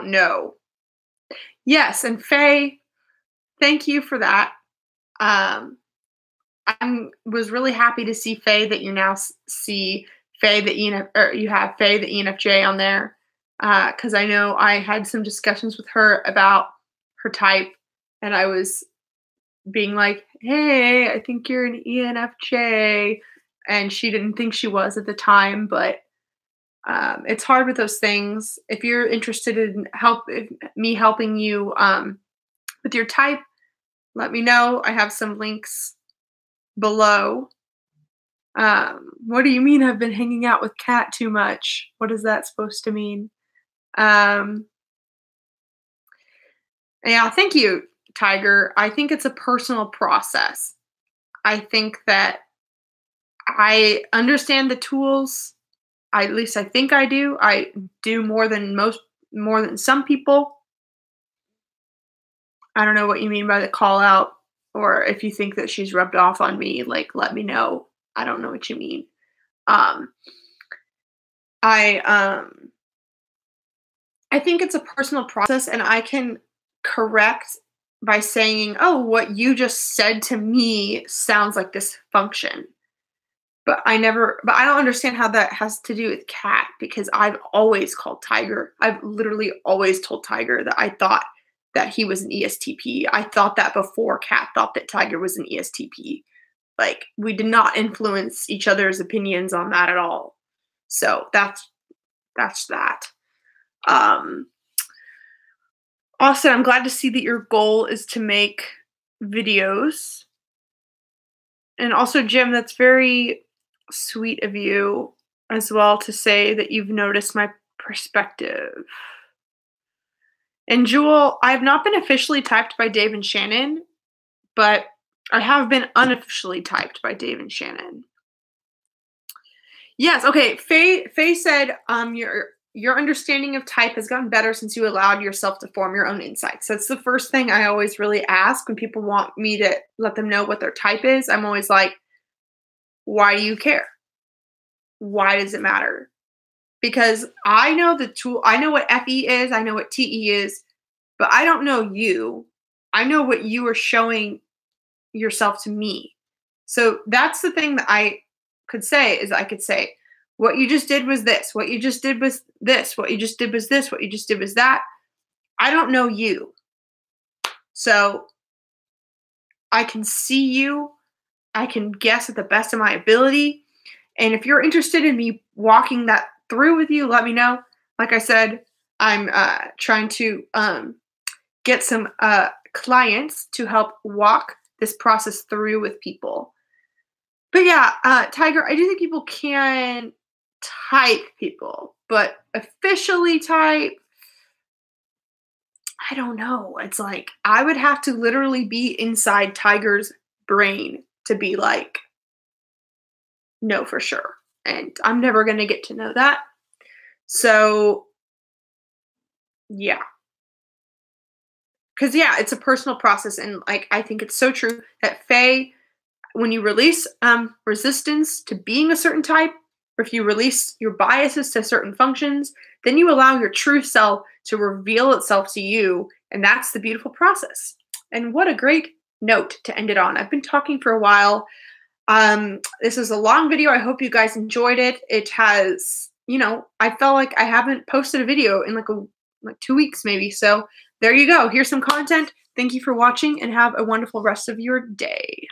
know. Yes, and Faye, thank you for that. I was really happy to see Faye that you now see Faye the you have Faye the ENFJ on there, because I know I had some discussions with her about her type, and I was being like, hey, I think you're an ENFJ, and she didn't think she was at the time, but it's hard with those things. If you're interested in me helping you with your type, let me know. I have some links below. What do you mean I've been hanging out with Kat too much? What is that supposed to mean? Yeah, thank you, Tiger. I think it's a personal process. I think that I understand the tools. At least I think I do. I do more than some people. I don't know what you mean by the call out, or if you think that she's rubbed off on me, like, let me know. I don't know what you mean. I think it's a personal process, and I can correct by saying, oh, what you just said to me sounds like dysfunction. But I don't understand how that has to do with Kat, because I've always called Tiger. I've literally always told Tiger that I thought that he was an ESTP. I thought that before Kat thought that Tiger was an ESTP. Like, we did not influence each other's opinions on that at all. So that's that. Austin, I'm glad to see that your goal is to make videos. And also, Jim, that's very sweet of you as well to say that you've noticed my perspective. And Jewel, I have not been officially typed by Dave and Shannon, but I have been unofficially typed by Dave and Shannon. Yes, okay. Faye said, your understanding of type has gotten better since you allowed yourself to form your own insights. That's the first thing I always really ask when people want me to let them know what their type is. I'm always like, why do you care? Why does it matter? Because I know the tool, I know what FE is, I know what TE is, but I don't know you. I know what you are showing yourself to me. So that's the thing that I could say is I could say, what you just did was this, what you just did was this, what you just did was this, what you just did was that. I don't know you. So I can see you. I can guess at the best of my ability. And if you're interested in me walking that through with you, let me know. Like I said, I'm trying to get some clients to help walk this process through with people. But yeah, Tiger, I do think people can type people, but officially type, I don't know. It's like I would have to literally be inside Tiger's brain to be like, no, for sure. And I'm never going to get to know that. So, yeah. Because, yeah, it's a personal process. And, like, I think it's so true that Faye, when you release resistance to being a certain type, or if you release your biases to certain functions, then you allow your true self to reveal itself to you. And that's the beautiful process. And what a great note to end it on. I've been talking for a while. This is a long video. I hope you guys enjoyed it. It has, you know, I felt like I haven't posted a video in like 2 weeks maybe. So there you go. Here's some content. Thank you for watching and have a wonderful rest of your day.